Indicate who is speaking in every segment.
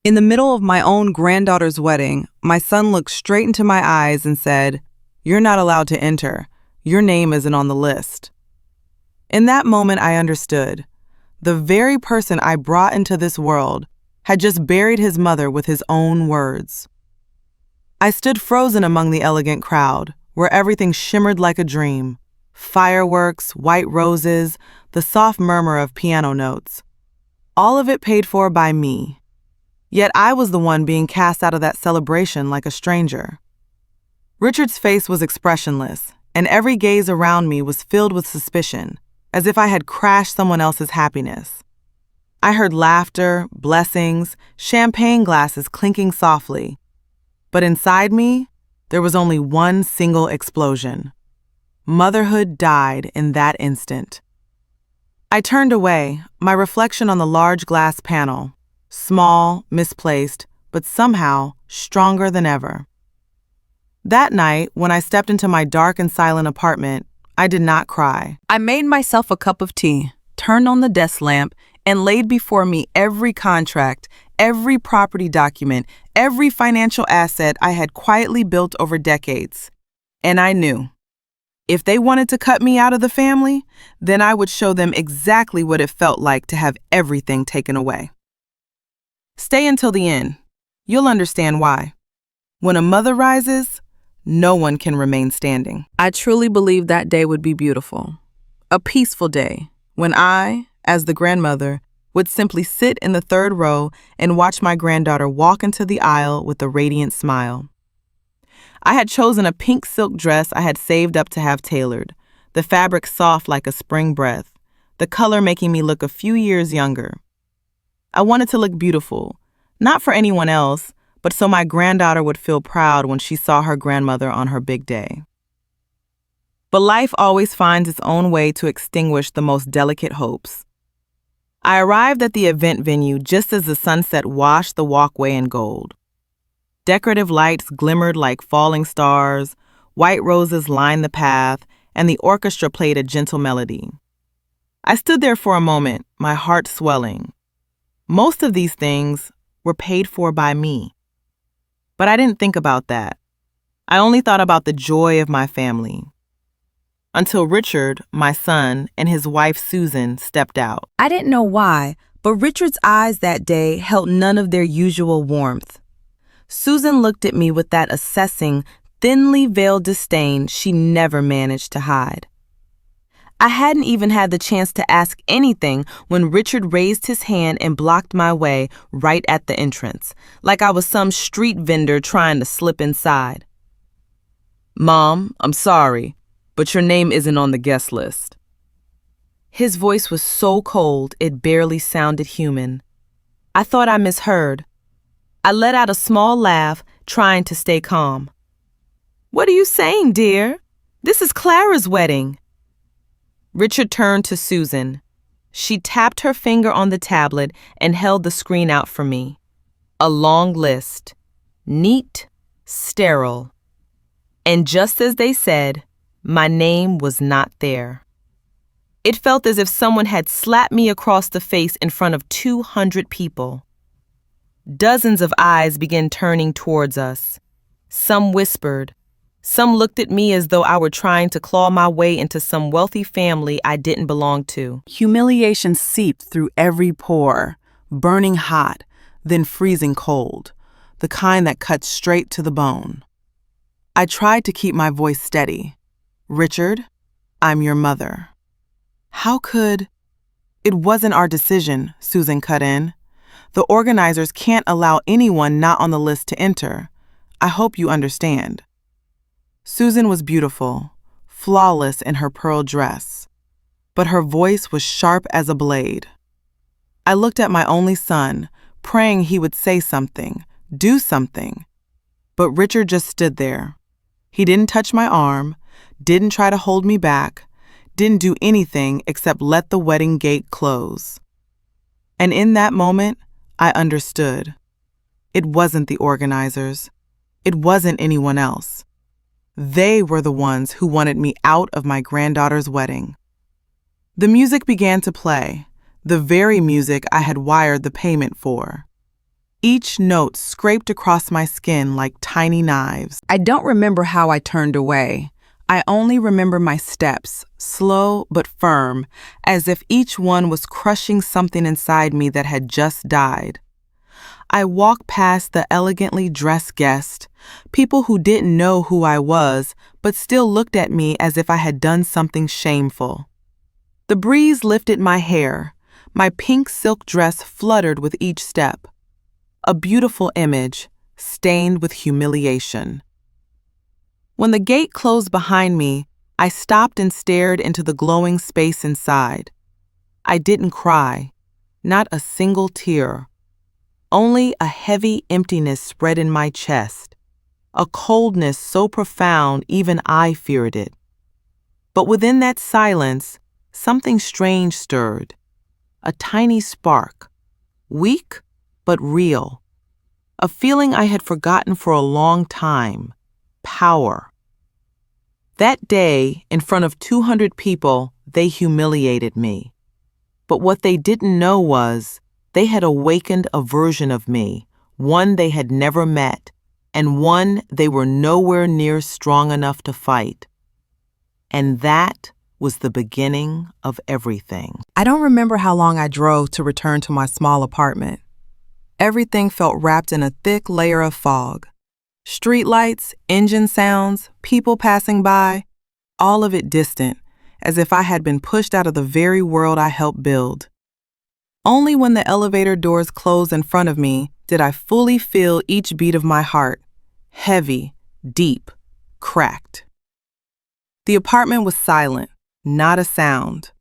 Speaker 1: In the middle of my own granddaughter's wedding, my son looked straight into my eyes and said, "You're not allowed to enter. Your name isn't on the list." In that moment, I understood. The very person I brought into this world had just buried his mother with his own words. I stood frozen among the elegant crowd, where everything shimmered like a dream. Fireworks, white roses, the soft murmur of piano notes. All of it paid for by me. Yet I was the one being cast out of that celebration like a stranger. Richard's face was expressionless, and every gaze around me was filled with suspicion, as if I had crashed someone else's happiness. I heard laughter, blessings, champagne glasses clinking softly. But inside me, there was only one single explosion. Motherhood died in that instant. I turned away, my reflection on the large glass panel. Small, misplaced, but somehow stronger than ever. That night, when I stepped into my dark and silent apartment, I did not cry. I made myself a cup of tea, turned on the desk lamp, and laid before me every contract, every property document, every financial asset I had quietly built over decades. And I knew, if they wanted to cut me out of the family, then I would show them exactly what it felt like to have everything taken away. Stay until the end. You'll understand why. When a mother rises, no one can remain standing. I truly believed that day would be beautiful. A peaceful day, when I, as the grandmother, would simply sit in the third row and watch my granddaughter walk into the aisle with a radiant smile. I had chosen a pink silk dress I had saved up to have tailored, the fabric soft like a spring breath, the color making me look a few years younger. I wanted to look beautiful, not for anyone else, but so my granddaughter would feel proud when she saw her grandmother on her big day. But life always finds its own way to extinguish the most delicate hopes. I arrived at the event venue just as the sunset washed the walkway in gold. Decorative lights glimmered like falling stars, white roses lined the path, and the orchestra played a gentle melody. I stood there for a moment, my heart swelling. Most of these things were paid for by me. But I didn't think about that. I only thought about the joy of my family. Until Richard, my son, and his wife Susan stepped out. I didn't know why, but Richard's eyes that day held none of their usual warmth. Susan looked at me with that assessing, thinly veiled disdain she never managed to hide. I hadn't even had the chance to ask anything when Richard raised his hand and blocked my way right at the entrance, like I was some street vendor trying to slip inside. "Mom, I'm sorry, but your name isn't on the guest list." His voice was so cold it barely sounded human. I thought I misheard. I let out a small laugh, trying to stay calm. "What are you saying, dear? This is Clara's wedding." Richard turned to Susan. She tapped her finger on the tablet and held the screen out for me. A long list. Neat, sterile. And just as they said, my name was not there. It felt as if someone had slapped me across the face in front of 200 people. Dozens of eyes began turning towards us. Some whispered. Some looked at me as though I were trying to claw my way into some wealthy family I didn't belong to. Humiliation seeped through every pore, burning hot, then freezing cold, the kind that cuts straight to the bone. I tried to keep my voice steady. "Richard, I'm your mother." "How could—" "It wasn't our decision," Susan cut in. "The organizers can't allow anyone not on the list to enter. I hope you understand." Susan was beautiful, flawless in her pearl dress, but her voice was sharp as a blade. I looked at my only son, praying he would say something, do something. But Richard just stood there. He didn't touch my arm, didn't try to hold me back, didn't do anything except let the wedding gate close. And in that moment, I understood. It wasn't the organizers. It wasn't anyone else. They were the ones who wanted me out of my granddaughter's wedding. The music began to play, the very music I had wired the payment for. each note scraped across my skin like tiny knives. I don't remember how I turned away. I only remember my steps, slow but firm, as if each one was crushing something inside me that had just died. I walked past the elegantly dressed guests, people who didn't know who I was, but still looked at me as if I had done something shameful. The breeze lifted my hair. My pink silk dress fluttered with each step. A beautiful image, stained with humiliation. When the gate closed behind me, I stopped and stared into the glowing space inside. I didn't cry, not a single tear. Only a heavy emptiness spread in my chest, a coldness so profound even I feared it. But within that silence, something strange stirred, a tiny spark, weak but real, a feeling I had forgotten for a long time, power. That day, in front of 200 people, they humiliated me. But what they didn't know was, they had awakened a version of me, one they had never met, and one they were nowhere near strong enough to fight. And that was the beginning of everything. I don't remember how long I drove to return to my small apartment. Everything felt wrapped in a thick layer of fog. Streetlights, engine sounds, people passing by, all of it distant, as if I had been pushed out of the very world I helped build. Only when the elevator doors closed in front of me did I fully feel each beat of my heart, heavy, deep, cracked. The apartment was silent, not a sound.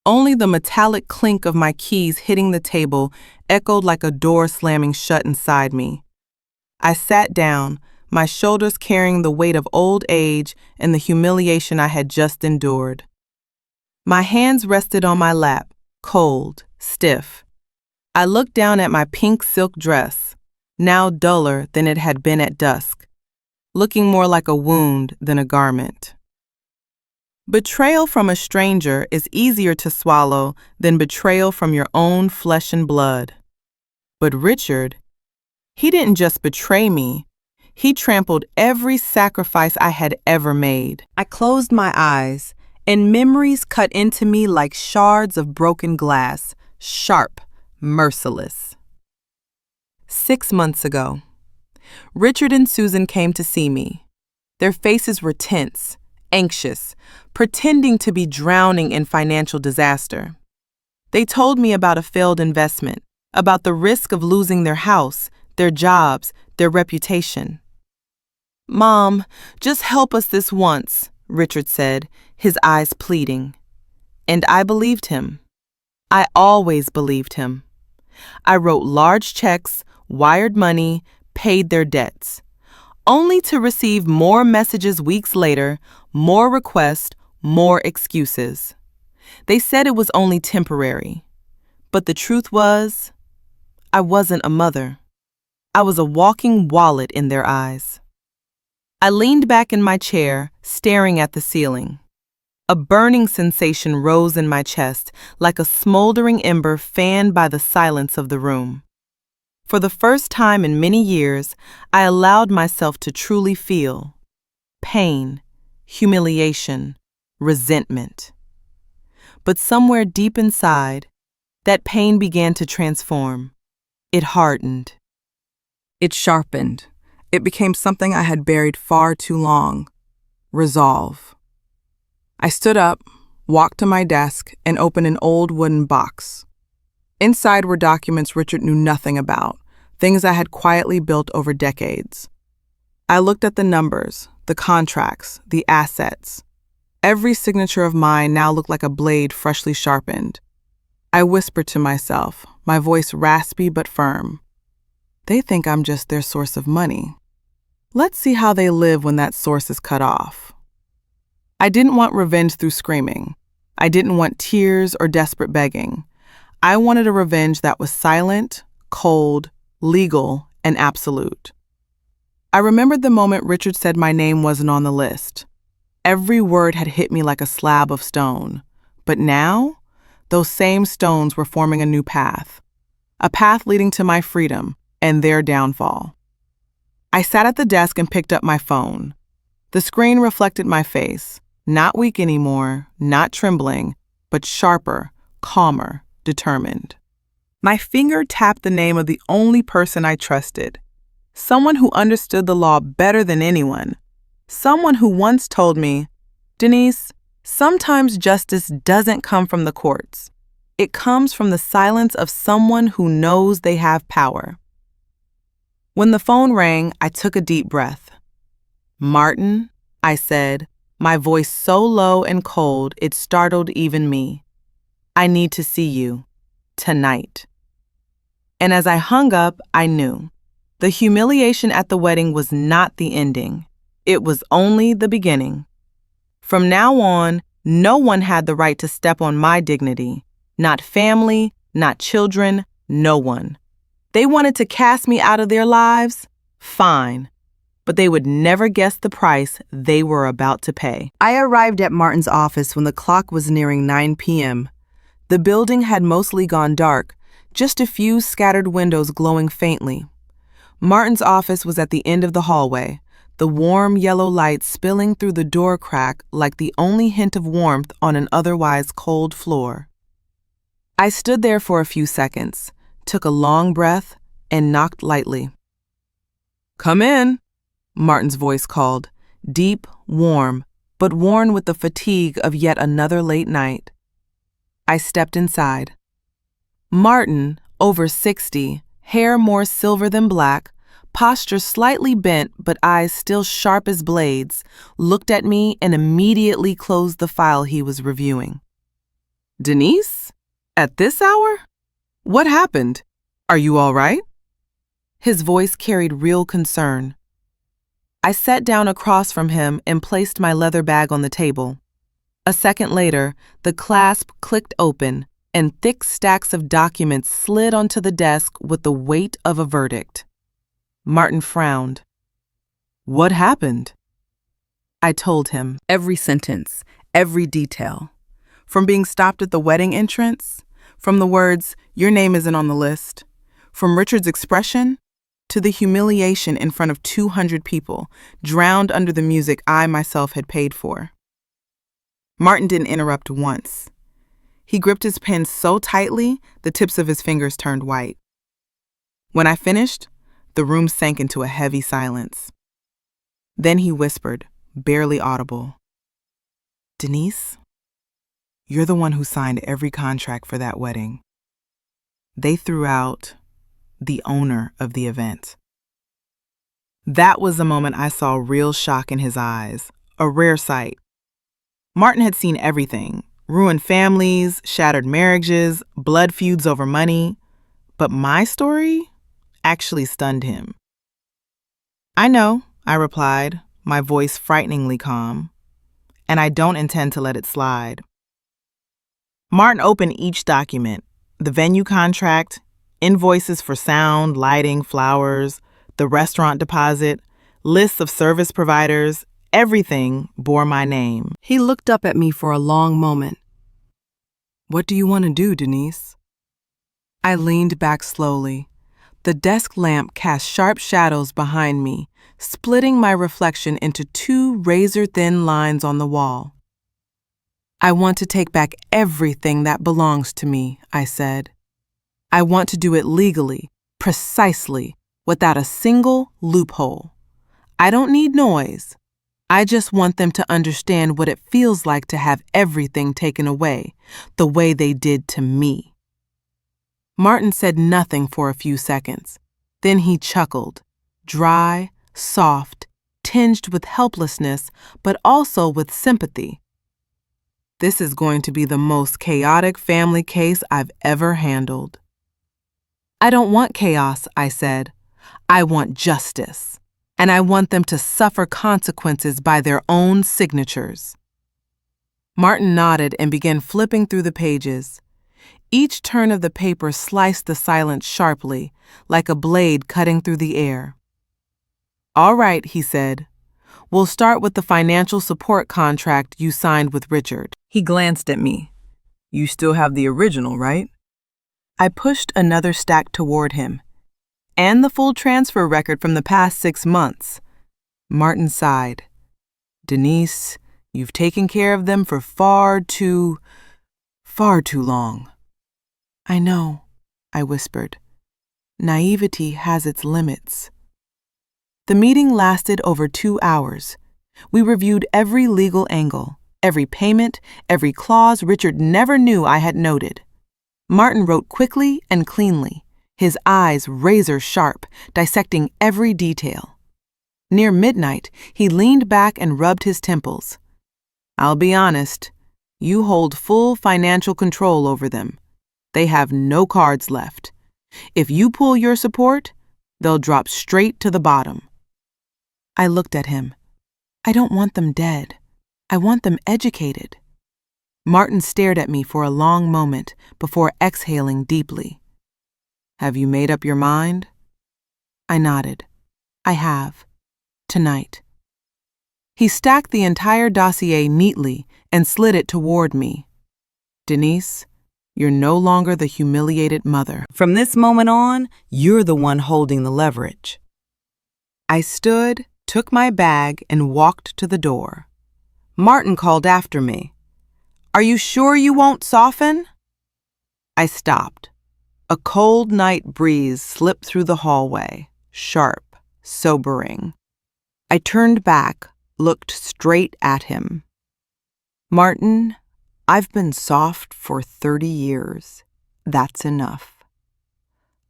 Speaker 1: Only the metallic clink of my keys hitting the table echoed like a door slamming shut inside me. I sat down, my shoulders carrying the weight of old age and the humiliation I had just endured. My hands rested on my lap, cold, stiff. I looked down at my pink silk dress, now duller than it had been at dusk, looking more like a wound than a garment. Betrayal from a stranger is easier to swallow than betrayal from your own flesh and blood. But Richard, he didn't just betray me, he trampled every sacrifice I had ever made. I closed my eyes, and memories cut into me like shards of broken glass, sharp, merciless. 6 months ago, Richard and Susan came to see me. Their faces were tense, anxious, pretending to be drowning in financial disaster. They told me about a failed investment, about the risk of losing their house, their jobs, their reputation. "Mom, just help us this once," Richard said, his eyes pleading. And I believed him. I always believed him. I wrote large checks, wired money, paid their debts, only to receive more messages weeks later, more requests, more excuses. They said it was only temporary. But the truth was, I wasn't a mother. I was a walking wallet in their eyes. I leaned back in my chair, staring at the ceiling. A burning sensation rose in my chest, like a smoldering ember fanned by the silence of the room. For the first time in many years, I allowed myself to truly feel pain, humiliation, resentment. But somewhere deep inside, that pain began to transform. It hardened. It sharpened. It became something I had buried far too long. Resolve. I stood up, walked to my desk, and opened an old wooden box. Inside were documents Richard knew nothing about, things I had quietly built over decades. I looked at the numbers, the contracts, the assets. Every signature of mine now looked like a blade freshly sharpened. I whispered to myself, my voice raspy but firm. They think I'm just their source of money. Let's see how they live when that source is cut off. I didn't want revenge through screaming. I didn't want tears or desperate begging. I wanted a revenge that was silent, cold, legal, and absolute. I remembered the moment Richard said my name wasn't on the list. Every word had hit me like a slab of stone. But now, those same stones were forming a new path. A path leading to my freedom, and their downfall. I sat at the desk and picked up my phone. The screen reflected my face, not weak anymore, not trembling, but sharper, calmer, determined. My finger tapped the name of the only person I trusted, someone who understood the law better than anyone, someone who once told me, "Denise, sometimes justice doesn't come from the courts. It comes from the silence of someone who knows they have power." When the phone rang, I took a deep breath. "Martin," I said, my voice so low and cold it startled even me. "I need to see you. Tonight." And as I hung up, I knew. The humiliation at the wedding was not the ending. It was only the beginning. From now on, no one had the right to step on my dignity. Not family, not children, no one. They wanted to cast me out of their lives? Fine. But they would never guess the price they were about to pay. I arrived at Martin's office when the clock was nearing 9 p.m. The building had mostly gone dark, just a few scattered windows glowing faintly. Martin's office was at the end of the hallway, the warm yellow light spilling through the door crack like the only hint of warmth on an otherwise cold floor. I stood there for a few seconds, took a long breath, and knocked lightly. "Come in," Martin's voice called, deep, warm, but worn with the fatigue of yet another late night. I stepped inside. Martin, over 60, hair more silver than black, posture slightly bent but eyes still sharp as blades, looked at me and immediately closed the file he was reviewing. "Denise? At this hour? What happened? Are you all right?" His voice carried real concern. I sat down across from him and placed my leather bag on the table. A second later, the clasp clicked open, and thick stacks of documents slid onto the desk with the weight of a verdict. Martin frowned. "What happened?" I told him every sentence, every detail. From being stopped at the wedding entrance, from the words, "Your name isn't on the list," from Richard's expression, to the humiliation in front of 200 people, drowned under the music I myself had paid for. Martin didn't interrupt once. He gripped his pen so tightly, the tips of his fingers turned white. When I finished, the room sank into a heavy silence. Then he whispered, barely audible, "Denise, you're the one who signed every contract for that wedding." They threw out the owner of the event. That was the moment I saw real shock in his eyes, a rare sight. Martin had seen everything. Ruined families, shattered marriages, blood feuds over money. But my story actually stunned him. "I know," I replied, my voice frighteningly calm, "and I don't intend to let it slide." Martin opened each document, the venue contract, invoices for sound, lighting, flowers, the restaurant deposit, lists of service providers. Everything bore my name. He looked up at me for a long moment. "What do you want to do, Denise?" I leaned back slowly. The desk lamp cast sharp shadows behind me, splitting my reflection into two razor-thin lines on the wall. "I want to take back everything that belongs to me," I said. "I want to do it legally, precisely, without a single loophole. I don't need noise. I just want them to understand what it feels like to have everything taken away, the way they did to me." Martin said nothing for a few seconds. Then he chuckled, dry, soft, tinged with helplessness, but also with sympathy. "This is going to be the most chaotic family case I've ever handled." "I don't want chaos," I said. "I want justice. And I want them to suffer consequences by their own signatures." Martin nodded and began flipping through the pages. Each turn of the paper sliced the silence sharply, like a blade cutting through the air. "All right," he said. "We'll start with the financial support contract you signed with Richard." He glanced at me. "You still have the original, right?" I pushed another stack toward him. and the full transfer record from the past 6 months. Martin sighed. Denise, you've taken care of them for far too long. I know, I whispered. Naivety has its limits. The meeting lasted over 2 hours. We reviewed every legal angle, every payment, every clause Richard never knew I had noted. Martin wrote quickly and cleanly, his eyes razor sharp, dissecting every detail. Near midnight, he leaned back and rubbed his temples. I'll be honest, you hold full financial control over them. They have no cards left. If you pull your support, they'll drop straight to the bottom. I looked at him. I don't want them dead. I want them educated. Martin stared at me for a long moment before exhaling deeply. Have you made up your mind? I nodded. I have. Tonight. He stacked the entire dossier neatly and slid it toward me. Denise, you're no longer the humiliated mother. From this moment on, you're the one holding the leverage. I stood, took my bag, and walked to the door. Martin called after me. Are you sure you won't soften? I stopped. A cold night breeze slipped through the hallway, sharp, sobering. I turned back, looked straight at him. Martin, I've been soft for 30 years. That's enough.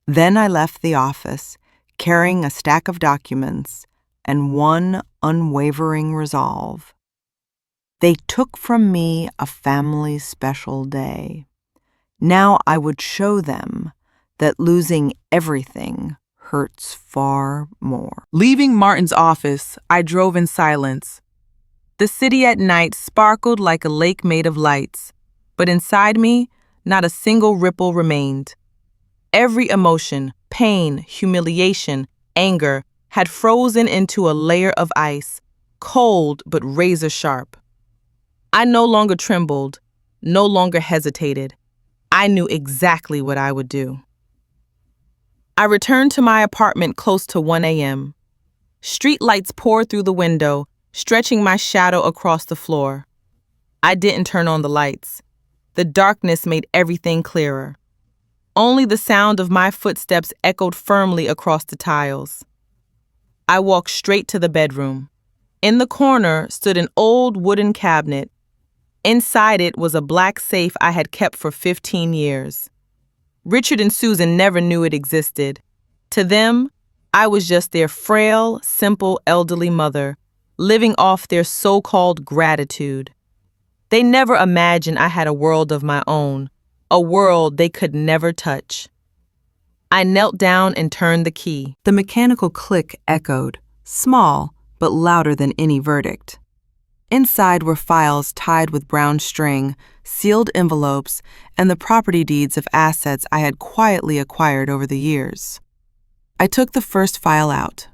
Speaker 1: Then I left the office, carrying a stack of documents and one unwavering resolve. They took from me a family special day. Now I would show them that losing everything hurts far more. Leaving Martin's office, I drove in silence. The city at night sparkled like a lake made of lights, but inside me, not a single ripple remained. Every emotion, pain, humiliation, anger, had frozen into a layer of ice, cold but razor sharp. I no longer trembled, no longer hesitated. I knew exactly what I would do. I returned to my apartment close to 1 a.m. Street lights poured through the window, stretching my shadow across the floor. I didn't turn on the lights. The darkness made everything clearer. Only the sound of my footsteps echoed firmly across the tiles. I walked straight to the bedroom. In the corner stood an old wooden cabinet. Inside it was a black safe I had kept for 15 years. Richard and Susan never knew it existed. To them, I was just their frail, simple, elderly mother, living off their so-called gratitude. They never imagined I had a world of my own, a world they could never touch. I knelt down and turned the key. The mechanical click echoed, small but louder than any verdict. Inside were files tied with brown string, sealed envelopes, and the property deeds of assets I had quietly acquired over the years. I took the first file out.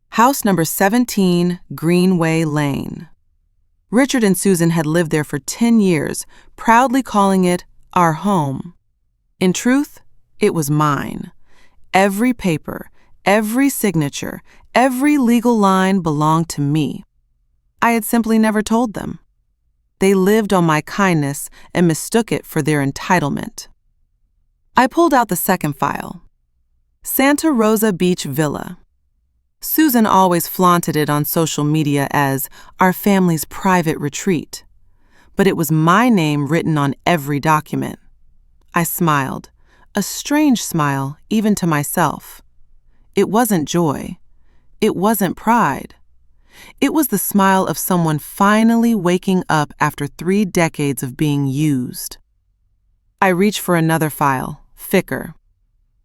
Speaker 1: House number 17, Greenway Lane. Richard and Susan had lived there for 10 years, proudly calling it our home. In truth, it was mine. Every paper, every signature, every legal line belonged to me. I had simply never told them. They lived on my kindness and mistook it for their entitlement. I pulled out the second file. Santa Rosa Beach Villa. Susan always flaunted it on social media as our family's private retreat, but it was my name written on every document. I smiled, a strange smile even to myself. It wasn't joy. It wasn't pride. It was the smile of someone finally waking up after 3 decades of being used. I reached for another file, thicker.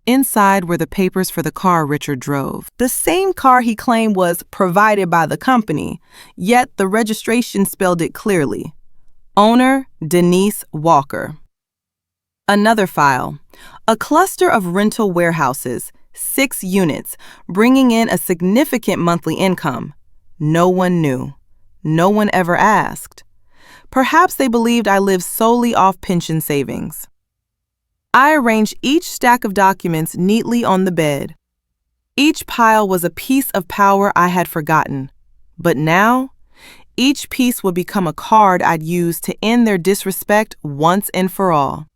Speaker 1: Inside were the papers for the car Richard drove. The same car he claimed was provided by the company, yet the registration spelled it clearly. Owner, Denise Walker. Another file. A cluster of rental warehouses, 6 units, bringing in a significant monthly income. No one knew. No one ever asked. Perhaps they believed I lived solely off pension savings. I arranged each stack of documents neatly on the bed. Each pile was a piece of power I had forgotten, but now, each piece would become a card I'd use to end their disrespect once and for all.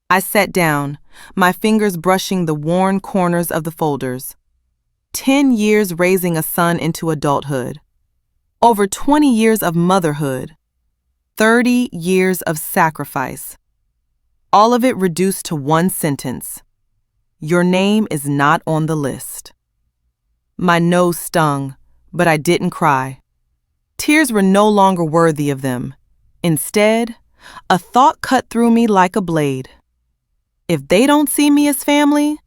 Speaker 1: I sat down, my fingers brushing the worn corners of the folders. 10 years raising a son into adulthood. Over 20 years of motherhood. 30 years of sacrifice. All of it reduced to one sentence. Your name is not on the list. My nose stung, but I didn't cry. Tears were no longer worthy of them. Instead, a thought cut through me like a blade. If they don't see me as family,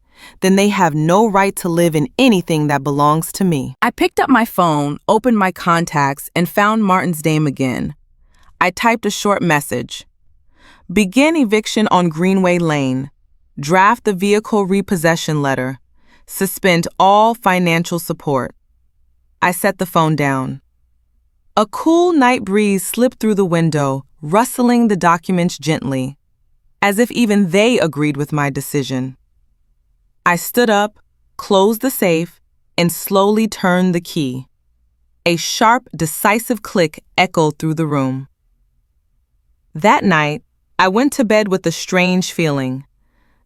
Speaker 1: then they have no right to live in anything that belongs to me. I picked up my phone, opened my contacts, and found Martin's name again. I typed a short message. Begin eviction on Greenway Lane. Draft the vehicle repossession letter. Suspend all financial support. I set the phone down. A cool night breeze slipped through the window, rustling the documents gently, as if even they agreed with my decision. I stood up, closed the safe, and slowly turned the key. A sharp, decisive click echoed through the room. That night, I went to bed with a strange feeling.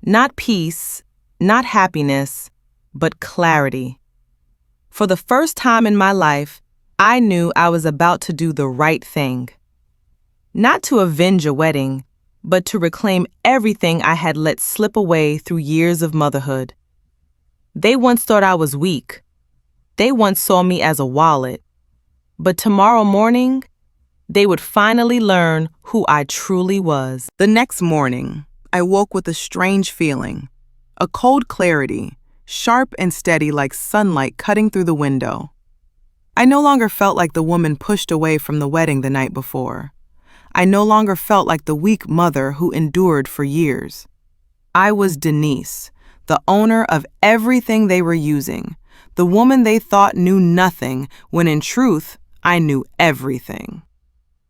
Speaker 1: Not peace, not happiness, but clarity. For the first time in my life, I knew I was about to do the right thing. Not to avenge a wedding, but to reclaim everything I had let slip away through years of motherhood. They once thought I was weak. They once saw me as a wallet. But tomorrow morning, they would finally learn who I truly was. The next morning, I woke with a strange feeling, a cold clarity, sharp and steady like sunlight cutting through the window. I no longer felt like the woman pushed away from the wedding the night before. I no longer felt like the weak mother who endured for years. I was Denise, the owner of everything they were using, the woman they thought knew nothing when in truth, I knew everything.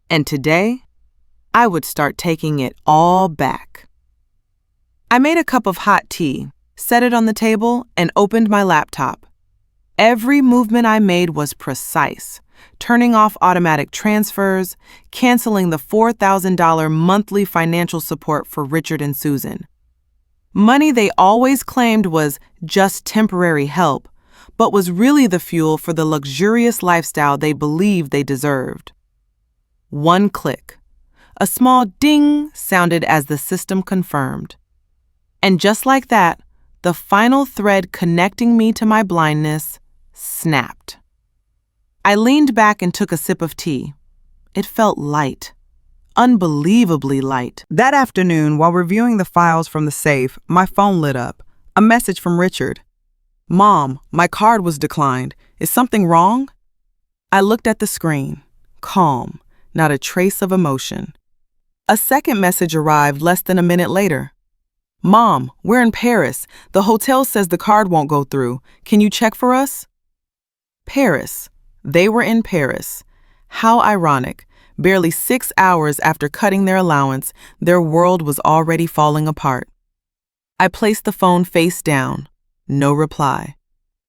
Speaker 1: And today, I would start taking it all back. I made a cup of hot tea, set it on the table, and opened my laptop. Every movement I made was precise, turning off automatic transfers, canceling the $4,000 monthly financial support for Richard and Susan. Money they always claimed was just temporary help, but was really the fuel for the luxurious lifestyle they believed they deserved. One click. A small ding sounded as the system confirmed. And just like that, the final thread connecting me to my blindness snapped. I leaned back and took a sip of tea. It felt light, unbelievably light. That afternoon, while reviewing the files from the safe, my phone lit up. A message from Richard. "Mom, my card was declined. Is something wrong?" I looked at the screen, calm, not a trace of emotion. A second message arrived less than a minute later. "Mom, we're in Paris. The hotel says the card won't go through. Can you check for us?" Paris. They were in Paris. How ironic. Barely 6 hours after cutting their allowance, their world was already falling apart. I placed the phone face down. No reply.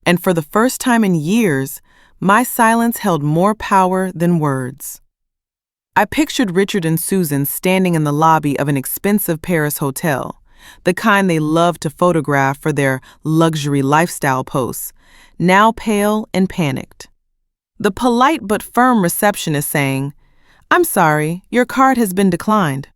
Speaker 1: And for the first time in years, my silence held more power than words. I pictured Richard and Susan standing in the lobby of an expensive Paris hotel, the kind they loved to photograph for their luxury lifestyle posts, now pale and panicked. The polite but firm receptionist saying, "I'm sorry, your card has been declined."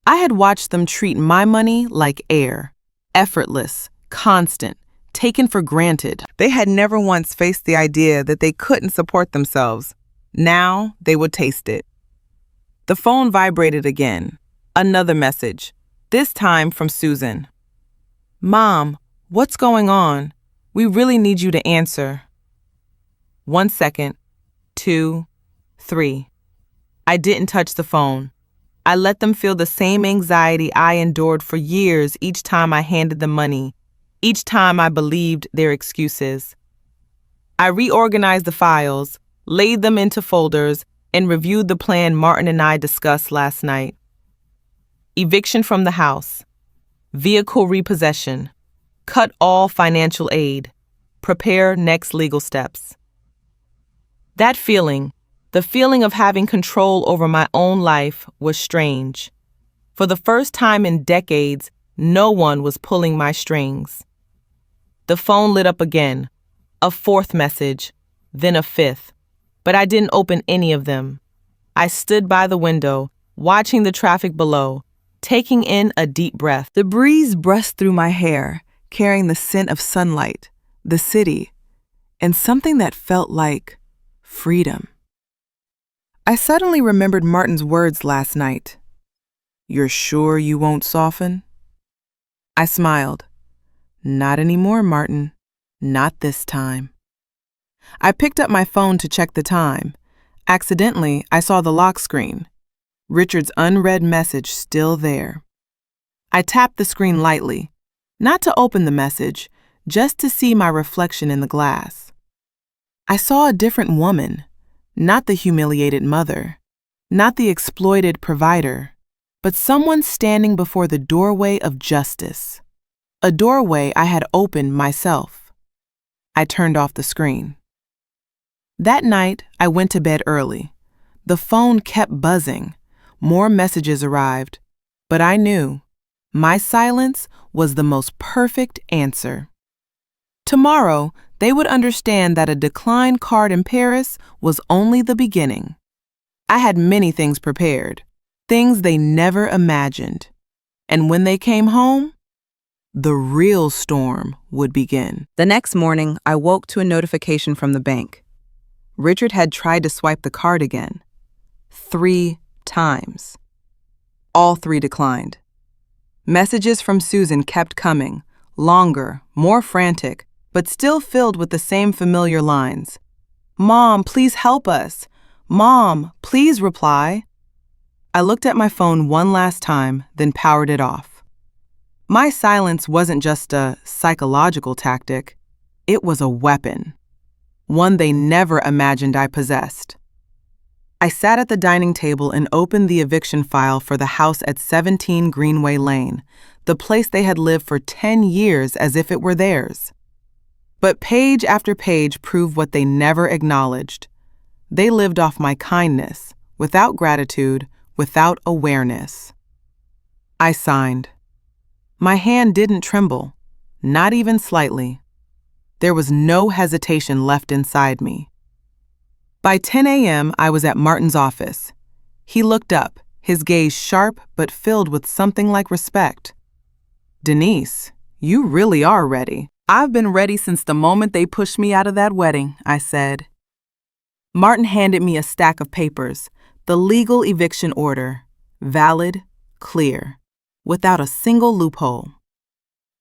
Speaker 1: I had watched them treat my money like air, effortless, constant, taken for granted. They had never once faced the idea that they couldn't support themselves. Now they would taste it. The phone vibrated again. Another message, this time from Susan. "Mom, what's going on? We really need you to answer." 1 second, 2, 3. I didn't touch the phone. I let them feel the same anxiety I endured for years each time I handed them money, each time I believed their excuses. I reorganized the files, laid them into folders, and reviewed the plan Martin and I discussed last night. Eviction from the house, vehicle repossession, cut all financial aid,
Speaker 2: Prepare next legal steps. That feeling, the feeling of having control over my own life, was strange. For the first time in decades, no one was pulling my strings. The phone lit up again, a fourth message, then a fifth, but I didn't open any of them. I stood by the window, watching the traffic below, taking in a deep breath.
Speaker 1: The breeze brushed through my hair, carrying the scent of sunlight, the city, and something that felt like freedom. I suddenly remembered Martin's words last night. "You're sure you won't soften?" I smiled. "Not anymore, Martin. Not this time." I picked up my phone to check the time. Accidentally, I saw the lock screen. Richard's unread message still there. I tapped the screen lightly, not to open the message, just to see my reflection in the glass. I saw a different woman, not the humiliated mother, not the exploited provider, but someone standing before the doorway of justice, a doorway I had opened myself. I turned off the screen. That night, I went to bed early. The phone kept buzzing. More messages arrived, but I knew my silence was the most perfect answer. Tomorrow, they would understand that a declined card in Paris was only the beginning. I had many things prepared, things they never imagined. And when they came home, the real storm would begin. The next morning, I woke to a notification from the bank. Richard had tried to swipe the card again. 3 times. All 3 declined. Messages from Susan kept coming, longer, more frantic, but still filled with the same familiar lines. "Mom, please help us. Mom, please reply." I looked at my phone one last time, then powered it off. My silence wasn't just a psychological tactic. It was a weapon. One they never imagined I possessed. I sat at the dining table and opened the eviction file for the house at 17 Greenway Lane, the place they had lived for 10 years as if it were theirs. But page after page proved what they never acknowledged. They lived off my kindness, without gratitude, without awareness. I signed. My hand didn't tremble, not even slightly. There was no hesitation left inside me. By 10 a.m., I was at Martin's office. He looked up, his gaze sharp but filled with something like respect. "Denise, you really are ready." "I've been ready since the moment they pushed me out of that wedding," I said. Martin handed me a stack of papers, the legal eviction order, valid, clear, without a single loophole.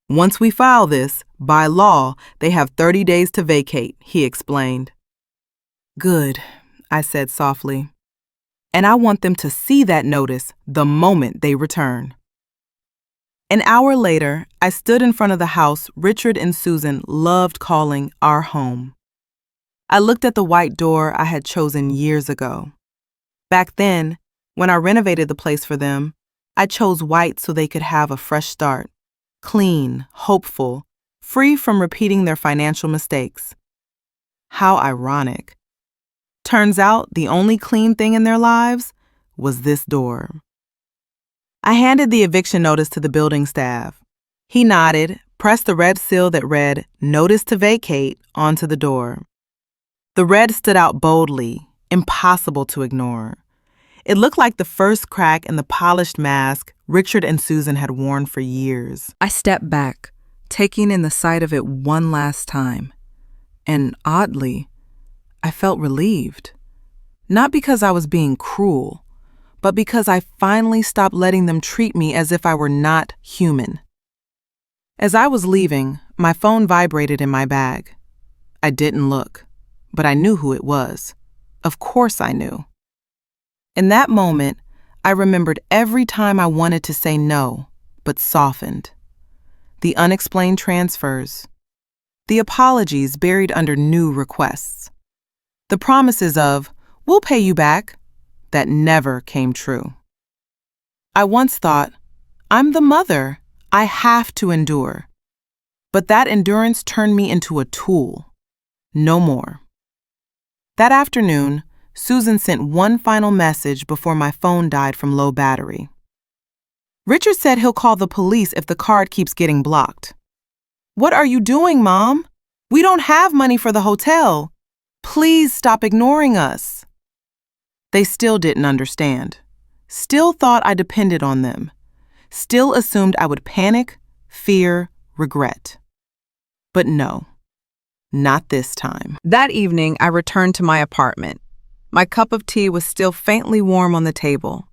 Speaker 1: "Once we file this, by law, they have 30 days to vacate," he explained. "Good," I said softly. "And I want them to see that notice the moment they return." An hour later, I stood in front of the house Richard and Susan loved calling our home. I looked at the white door I had chosen years ago. Back then, when I renovated the place for them, I chose white so they could have a fresh start, clean, hopeful, free from repeating their financial mistakes. How ironic. Turns out the only clean thing in their lives was this door. I handed the eviction notice to the building staff. He nodded, pressed the red seal that read, "Notice to vacate," onto the door. The red stood out boldly, impossible to ignore. It looked like the first crack in the polished mask Richard and Susan had worn for years. I stepped back, taking in the sight of it one last time. And oddly, I felt relieved. Not because I was being cruel, but because I finally stopped letting them treat me as if I were not human. As I was leaving, my phone vibrated in my bag. I didn't look, but I knew who it was. Of course I knew. In that moment, I remembered every time I wanted to say no, but softened. The unexplained transfers. The apologies buried under new requests. The promises of, "We'll pay you back," that never came true. I once thought, I'm the mother. I have to endure. But that endurance turned me into a tool. No more. That afternoon, Susan sent one final message before my phone died from low battery. Richard said he'll call the police if the card keeps getting blocked. What are you doing, Mom? We don't have money for the hotel. Please stop ignoring us. They still didn't understand. Still thought I depended on them. Still assumed I would panic, fear, regret. But no, not this time. That evening, I returned to my apartment. My cup of tea was still faintly warm on the table.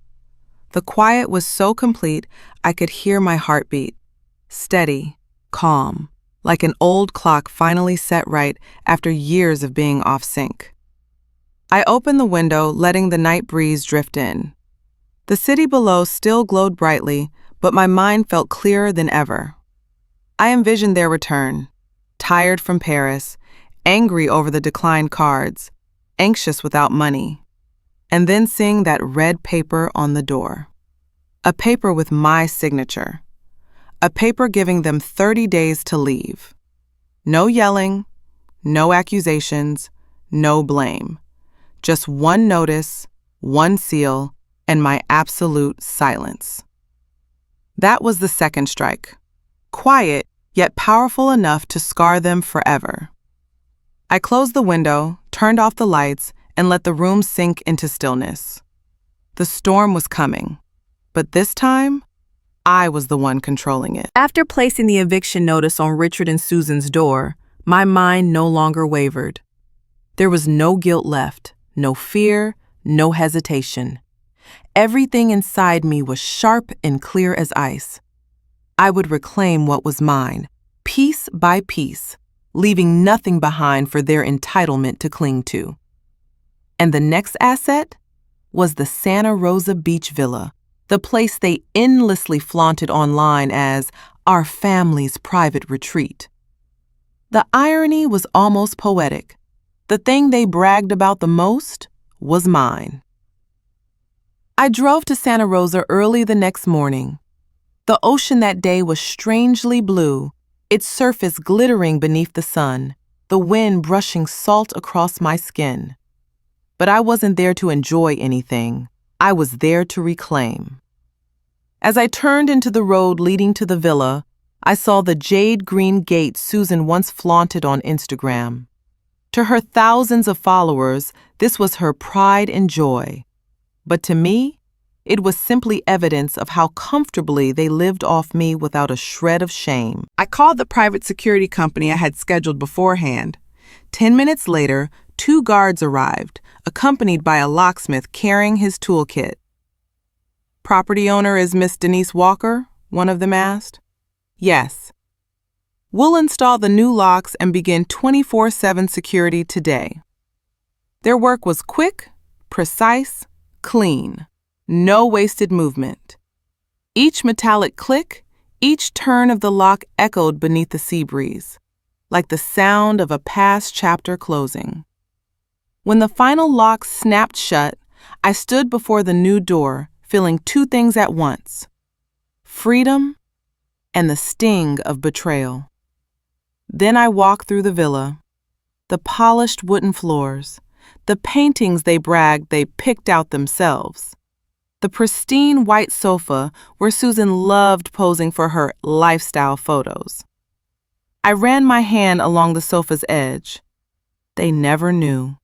Speaker 1: The quiet was so complete, I could hear my heartbeat. Steady, calm, like an old clock finally set right after years of being off sync. I opened the window, letting the night breeze drift in. The city below still glowed brightly, but my mind felt clearer than ever. I envisioned their return, tired from Paris, angry over the declined cards, anxious without money, and then seeing that red paper on the door. A paper with my signature. A paper giving them 30 days to leave. No yelling, no accusations, no blame. Just one notice, one seal, and my absolute silence. That was the second strike. Quiet, yet powerful enough to scar them forever. I closed the window, turned off the lights, and let the room sink into stillness. The storm was coming, but this time, I was the one controlling it. After placing the eviction notice on Richard and Susan's door, my mind no longer wavered. There was no guilt left, no fear, no hesitation. Everything inside me was sharp and clear as ice. I would reclaim what was mine, piece by piece, leaving nothing behind for their entitlement to cling to. And the next asset was the Santa Rosa Beach Villa, the place they endlessly flaunted online as our family's private retreat. The irony was almost poetic. The thing they bragged about the most was mine. I drove to Santa Rosa early the next morning. The ocean that day was strangely blue, its surface glittering beneath the sun, the wind brushing salt across my skin. But I wasn't there to enjoy anything. I was there to reclaim. As I turned into the road leading to the villa, I saw the jade green gate Susan once flaunted on Instagram. To her thousands of followers, this was her pride and joy. But to me, it was simply evidence of how comfortably they lived off me without a shred of shame. I called the private security company I had scheduled beforehand. 10 minutes later, 2 guards arrived, accompanied by a locksmith carrying his toolkit. "Property owner is Miss Denise Walker?" one of them asked. "Yes." "We'll install the new locks and begin 24/7 security today." Their work was quick, precise, clean. No wasted movement. Each metallic click, each turn of the lock echoed beneath the sea breeze, like the sound of a past chapter closing. When the final lock snapped shut, I stood before the new door, feeling 2 things at once: freedom and the sting of betrayal. Then I walked through the villa. The polished wooden floors, the paintings they bragged they picked out themselves, the pristine white sofa where Susan loved posing for her lifestyle photos. I ran my hand along the sofa's edge. They never knew.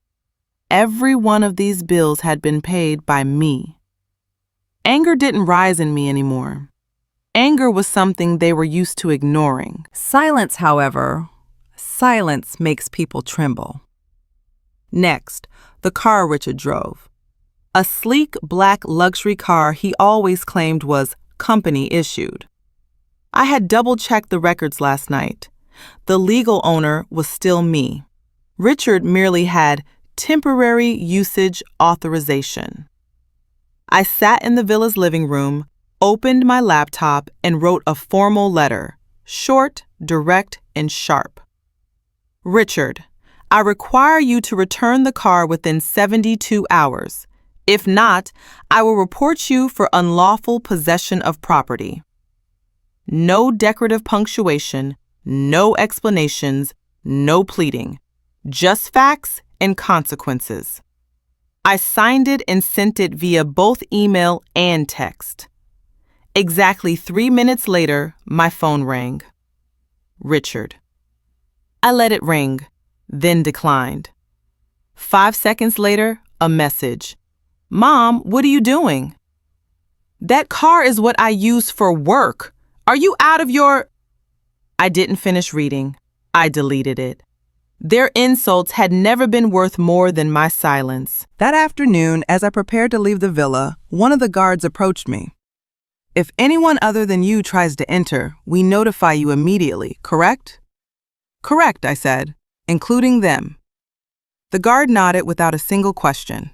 Speaker 1: Every one of these bills had been paid by me. Anger didn't rise in me anymore. Anger was something they were used to ignoring. Silence, however, silence makes people tremble. Next, the car Richard drove. A sleek black luxury car he always claimed was company issued. I had double-checked the records last night. The legal owner was still me. Richard merely had temporary usage authorization. I sat in the villa's living room, opened my laptop, and wrote a formal letter, short, direct, and sharp. "Richard, I require you to return the car within 72 hours. If not, I will report you for unlawful possession of property." No decorative punctuation,
Speaker 2: No explanations, no pleading. Just facts and consequences. I signed it and sent it via both email and text. Exactly 3 minutes later, my phone rang. Richard. I let it ring, then declined. 5 seconds later, a message. Mom, what are you doing? That car is what I use for work. Are you out of your... I didn't finish reading. I deleted it. Their insults had never been worth more than my silence.
Speaker 1: That afternoon, as I prepared to leave the villa, one of the guards approached me. If anyone other than you tries to enter, we notify you immediately, correct? Correct, I said, including them. The guard nodded without a single question.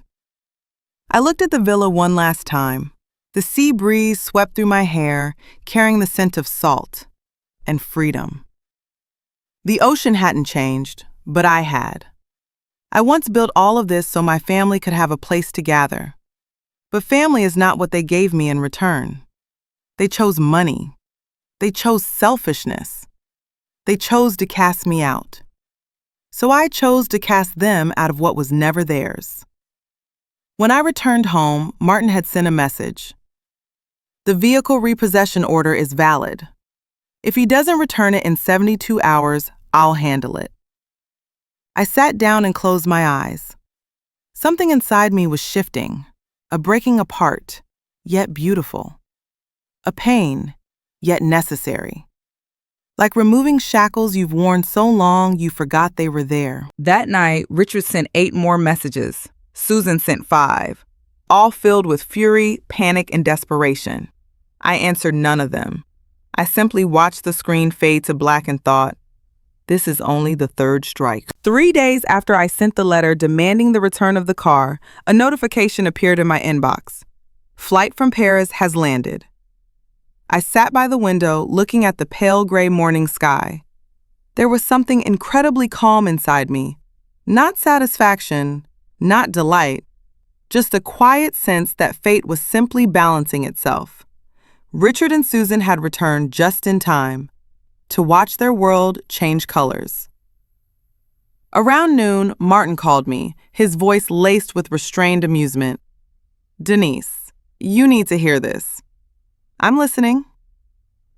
Speaker 1: I looked at the villa one last time. The sea breeze swept through my hair, carrying the scent of salt and freedom. The ocean hadn't changed, but I had. I once built all of this so my family could have a place to gather. But family is not what they gave me in return. They chose money. They chose selfishness. They chose to cast me out. So I chose to cast them out of what was never theirs. When I returned home, Martin had sent a message. The vehicle repossession order is valid. If he doesn't return it in 72 hours, I'll handle it. I sat down and closed my eyes. Something inside me was shifting, a breaking apart, yet beautiful. A pain, yet necessary. Like removing shackles you've worn so long you forgot they were there. That night, Richard sent 8 more messages. Susan sent 5, all filled with fury, panic, and desperation. I answered none of them. I simply watched the screen fade to black and thought, this is only the 3rd strike. 3 days after I sent the letter demanding the return of the car, a notification appeared in my inbox. Flight from Paris has landed. I sat by the window looking at the pale gray morning sky. There was something incredibly calm inside me. Not satisfaction, not delight, just a quiet sense that fate was simply balancing itself. Richard and Susan had returned just in time to watch their world change colors. Around noon, Martin called me, his voice laced with restrained amusement. Denise, you need to hear this. I'm listening.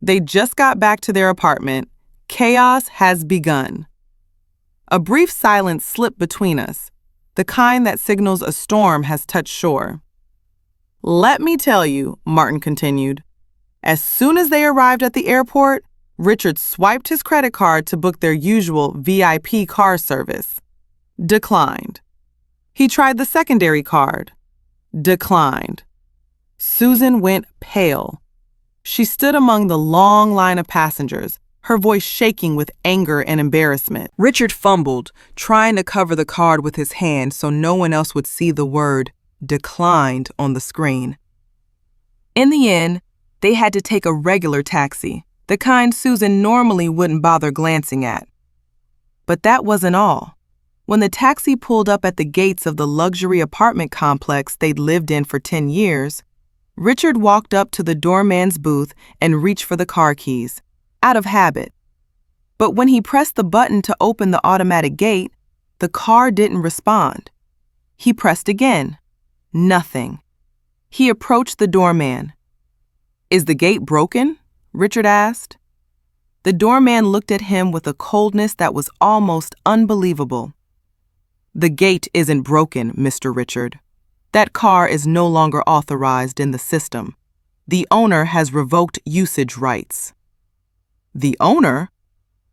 Speaker 1: They just got back to their apartment. Chaos has begun. A brief silence slipped between us, the kind that signals a storm has touched shore. Let me tell you, Martin continued. As soon as they arrived at the airport, Richard swiped his credit card to book their usual VIP car service. Declined. He tried the secondary card. Declined. Susan went pale. She stood among the long line of passengers, her voice shaking with anger and embarrassment. Richard fumbled, trying to cover the card with his hand so no one else would see the word declined on the screen. In the end, they had to take a regular taxi, the kind Susan normally wouldn't bother glancing at. But that wasn't all. When the taxi pulled up at the gates of the luxury apartment complex they'd lived in for 10 years, Richard walked up to the doorman's booth and reached for the car keys, out of habit. But when he pressed the button to open the automatic gate, the car didn't respond. He pressed again. Nothing. He approached the doorman. Is the gate broken? Richard asked. The doorman looked at him with a coldness that was almost unbelievable. The gate isn't broken, Mr. Richard. That car is no longer authorized in the system. The owner has revoked usage rights. The owner?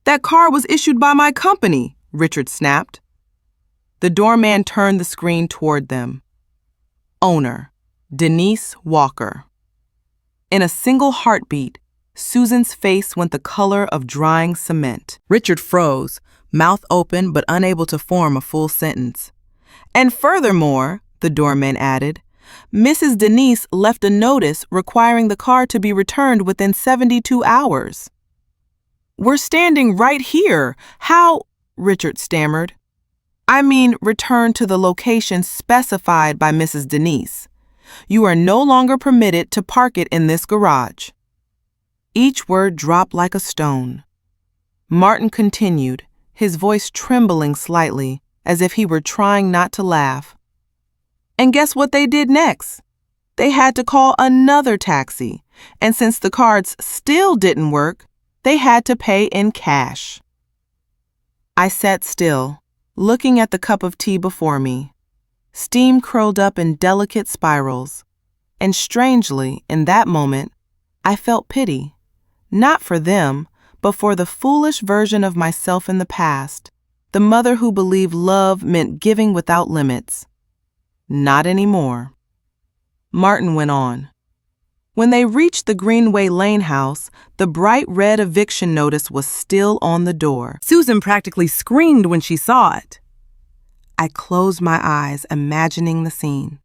Speaker 1: That car was issued by my company, Richard snapped. The doorman turned the screen toward them. Owner, Denise Walker. In a single heartbeat, Susan's face went the color of drying cement. Richard froze, mouth open but unable to form a full sentence. And furthermore, the doorman added, Mrs. Denise left a notice requiring the car to be returned within 72 hours. We're standing right here. How? Richard stammered. I mean, return to the location specified by Mrs. Denise. You are no longer permitted to park it in this garage. Each word dropped like a stone. Martin continued, his voice trembling slightly, as if he were trying not to laugh. And guess what they did next? They had to call another taxi, and since the cards still didn't work, they had to pay in cash. I sat still, looking at the cup of tea before me. Steam curled up in delicate spirals, and strangely, in that moment, I felt pity, not for them, but for the foolish version of myself in the past, the mother who believed love meant giving without limits. Not anymore. Martin went on. When they reached the Greenway Lane house, the bright red eviction notice was still on the door. Susan practically screamed when she saw it. I closed my eyes, imagining the scene.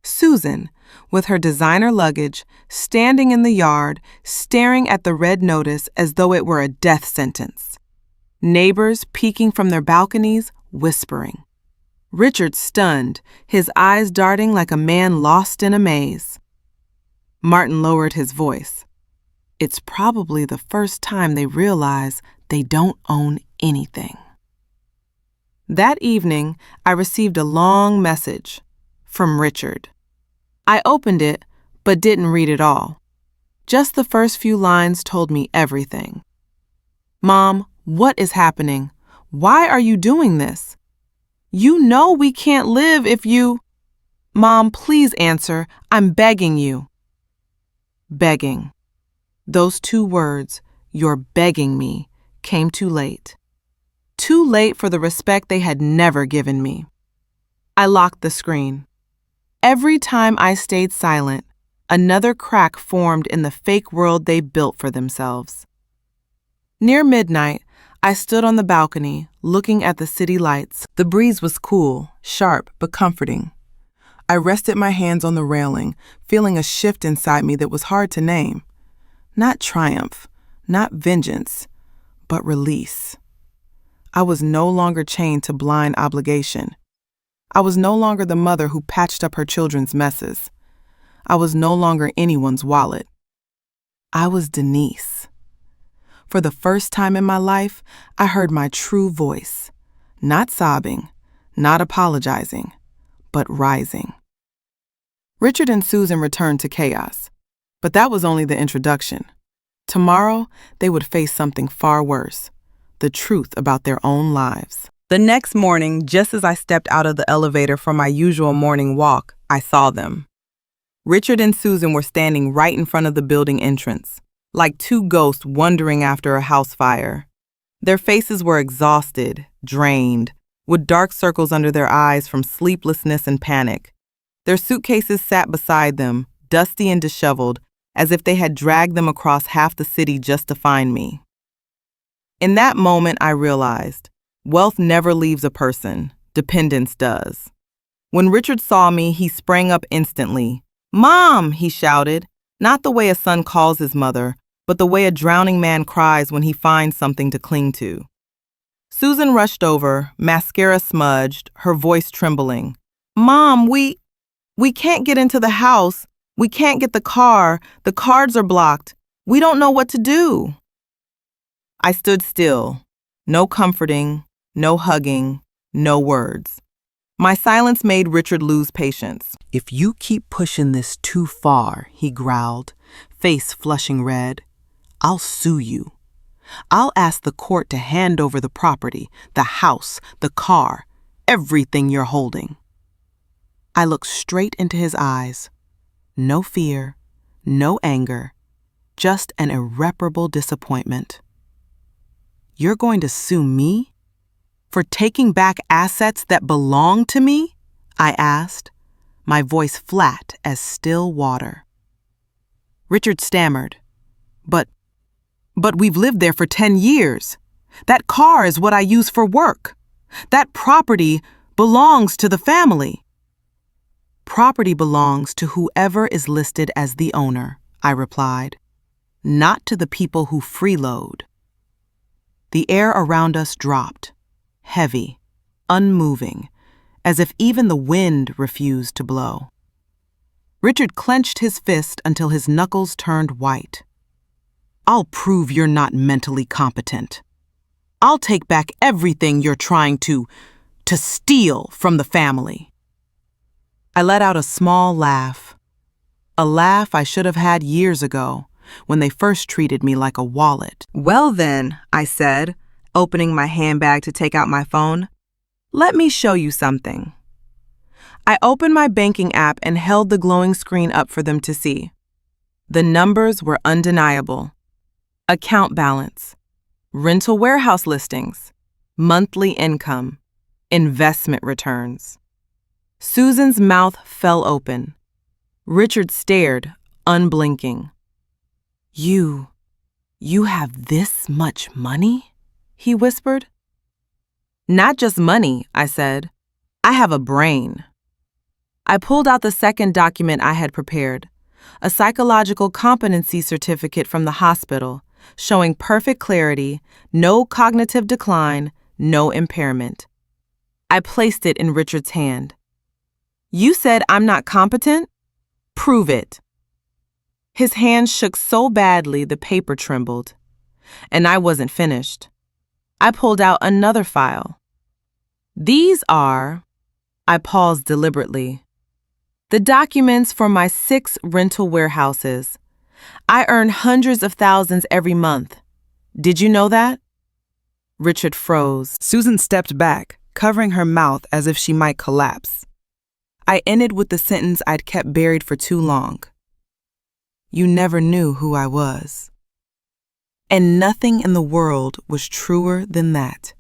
Speaker 1: Susan, with her designer luggage, standing in the yard, staring at the red notice as though it were a death sentence. Neighbors peeking from their balconies, whispering. Richard stunned, his eyes darting like a man lost in a maze. Martin lowered his voice. It's probably the first time they realize they don't own anything. That evening, I received a long message from Richard. I opened it, but didn't read it all. Just the first few lines told me everything. Mom, what is happening? Why are you doing this? You know we can't live if you... Mom, please answer. I'm begging you. Begging. Those two words, you're begging me, came too late. Too late for the respect they had never given me. I locked the screen. Every time I stayed silent, another crack formed in the fake world they built for themselves. Near midnight, I stood on the balcony, looking at the city lights. The breeze was cool, sharp, but comforting. I rested my hands on the railing, feeling a shift inside me that was hard to name. Not triumph, not vengeance, but release. I was no longer chained to blind obligation. I was no longer the mother who patched up her children's messes. I was no longer anyone's wallet. I was Denise. For the first time in my life, I heard my true voice, not sobbing, not apologizing, but rising. Richard and Susan returned to chaos, but that was only the introduction. Tomorrow, they would face something far worse, the truth about their own lives. The next morning, just as I stepped out of the elevator for my usual morning walk, I saw them. Richard and Susan were standing right in front of the building entrance, like two ghosts wandering after a house fire. Their faces were exhausted, drained, with dark circles under their eyes from sleeplessness and panic. Their suitcases sat beside them, dusty and disheveled, as if they had dragged them across half the city just to find me. In that moment, I realized, wealth never leaves a person, dependence does. When Richard saw me, he sprang up instantly. "Mom!" he shouted, not the way a son calls his mother, but the way a drowning man cries when he finds something to cling to. Susan rushed over, mascara smudged, her voice trembling. "Mom, we can't get into the house. We can't get the car. The cards are blocked. We don't know what to do." I stood still. No comforting, no hugging, no words. My silence made Richard lose patience. "If you keep pushing this too far," he growled, face flushing red, "I'll sue you. I'll ask the court to hand over the property, the house, the car, everything you're holding." I looked straight into his eyes. No fear, no anger, just an irreparable disappointment. "You're going to sue me? For taking back assets that belong to me?" I asked, my voice flat as still water. Richard stammered, But we've lived there for 10 years. That car is what I use for work. That property belongs to the family." "Property belongs to whoever is listed as the owner," I replied, "not to the people who freeload." The air around us dropped, heavy, unmoving, as if even the wind refused to blow. Richard clenched his fist until his knuckles turned white. "I'll prove you're not mentally competent." I'll take back everything you're trying to steal from the family. I let out a small laugh. A laugh I should have had years ago, when they first treated me like a wallet. Well then, I said, opening my handbag to take out my phone, let me show you something. I opened my banking app and held the glowing screen up for them to see. The numbers were undeniable. Account balance, rental warehouse listings, monthly income, investment returns. Susan's mouth fell open. Richard stared, unblinking. You have this much money? He whispered. Not just money, I said. I have a brain. I pulled out the second document I had prepared, a psychological competency certificate from the hospital, showing perfect clarity, no cognitive decline, no impairment. I placed it in Richard's hand. You said I'm not competent? Prove it. His hand shook so badly the paper trembled. And I wasn't finished. I pulled out another file. These are, I paused deliberately, the documents for my 6 rental warehouses. I earn hundreds of thousands every month. Did you know that? Richard froze. Susan stepped back, covering her mouth as if she might collapse. I ended with the sentence I'd kept buried for too long. You never knew who I was. And nothing in the world was truer than that.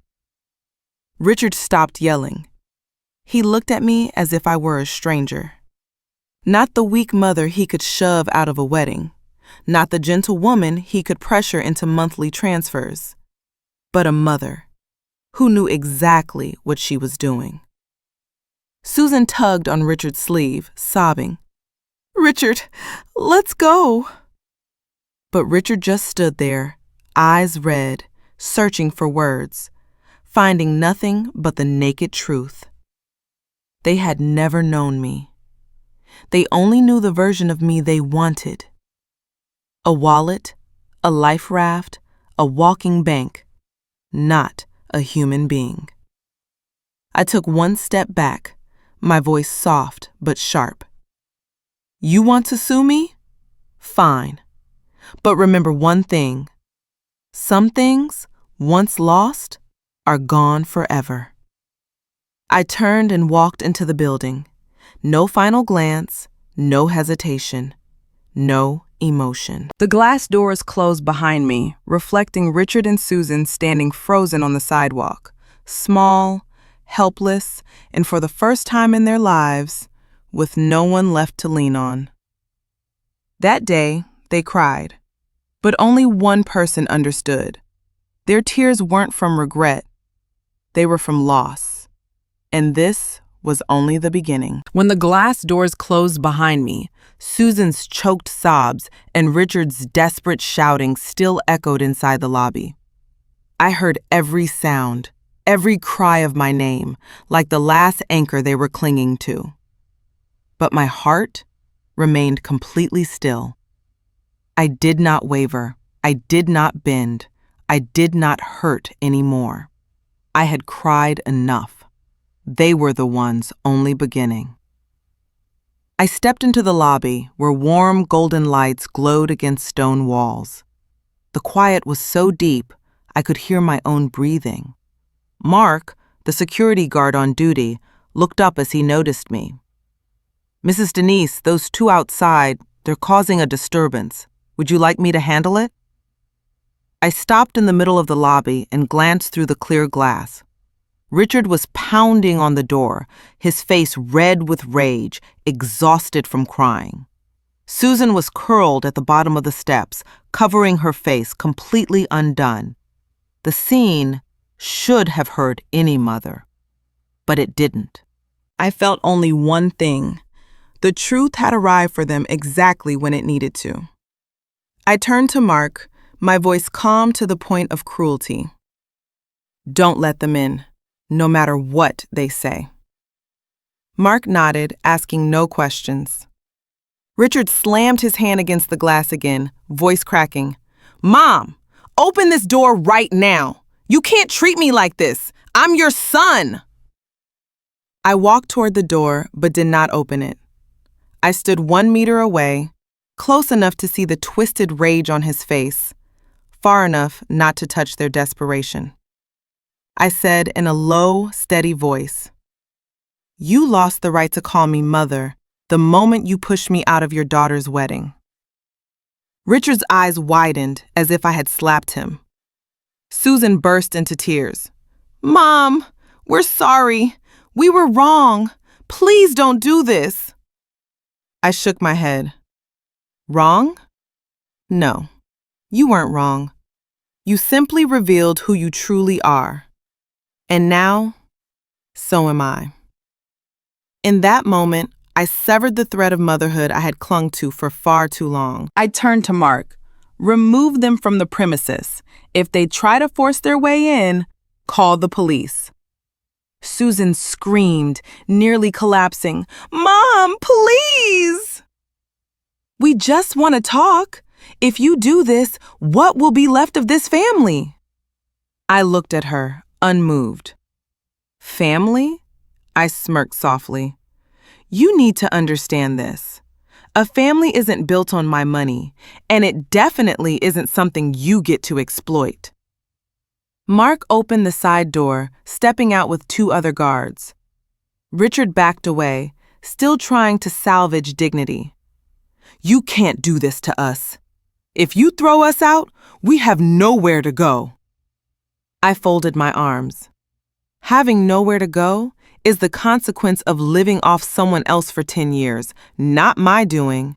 Speaker 1: Richard stopped yelling. He looked at me as if I were a stranger. Not the weak mother he could shove out of a wedding, not the gentle woman he could pressure into monthly transfers, but a mother who knew exactly what she was doing. Susan tugged on Richard's sleeve, sobbing, Richard, let's go. But Richard just stood there, eyes red, searching for words, finding nothing but the naked truth. They had never known me. They only knew the version of me they wanted. A wallet, a life raft, a walking bank, not a human being. I took one step back, my voice soft but sharp. You want to sue me? Fine. But remember one thing. Some things, once lost, are gone forever. I turned and walked into the building. No final glance, no hesitation, no emotion. The glass doors closed behind me, reflecting Richard and Susan standing frozen on the sidewalk, small, helpless, and for the first time in their lives, with no one left to lean on. That day, they cried, but only one person understood. Their tears weren't from regret. They were from loss. And this was only the beginning. When the glass doors closed behind me, Susan's choked sobs and Richard's desperate shouting still echoed inside the lobby. I heard every sound, every cry of my name, like the last anchor they were clinging to. But my heart remained completely still. I did not waver. I did not bend. I did not hurt anymore. I had cried enough. They were the ones only beginning. I stepped into the lobby where warm golden lights glowed against stone walls. The quiet was so deep I could hear my own breathing. Mark, the security guard on duty, looked up as he noticed me. Mrs. Denise, those two outside, they're causing a disturbance. Would you like me to handle it? I stopped in the middle of the lobby and glanced through the clear glass. Richard was pounding on the door, his face red with rage, exhausted from crying. Susan was curled at the bottom of the steps, covering her face, completely undone. The scene should have hurt any mother, but it didn't. I felt only one thing. The truth had arrived for them exactly when it needed to. I turned to Mark, my voice calm to the point of cruelty. Don't let them in, no matter what they say. Mark nodded, asking no questions. Richard slammed his hand against the glass again, voice cracking. Mom, open this door right now. You can't treat me like this. I'm your son. I walked toward the door, but did not open it. I stood 1 meter away, close enough to see the twisted rage on his face, far enough not to touch their desperation. I said in a low, steady voice, "You lost the right to call me mother the moment you pushed me out of your daughter's wedding." Richard's eyes widened as if I had slapped him. Susan burst into tears. "Mom, we're sorry. We were wrong. Please don't do this." I shook my head. Wrong? No, you weren't wrong. You simply revealed who you truly are. And now, so am I. In that moment, I severed the thread of motherhood I had clung to for far too long. I turned to Mark. Remove them from the premises. If they try to force their way in, call the police. Susan screamed, nearly collapsing. "Mom, please!" "We just want to talk. If you do this, what will be left of this family?" I looked at her, unmoved. "Family?" I smirked softly. "You need to understand this. A family isn't built on my money, and it definitely isn't something you get to exploit." Mark opened the side door, stepping out with 2 other guards. Richard backed away, still trying to salvage dignity. "You can't do this to us. If you throw us out, we have nowhere to go." I folded my arms. Having nowhere to go is the consequence of living off someone else for 10 years, not my doing.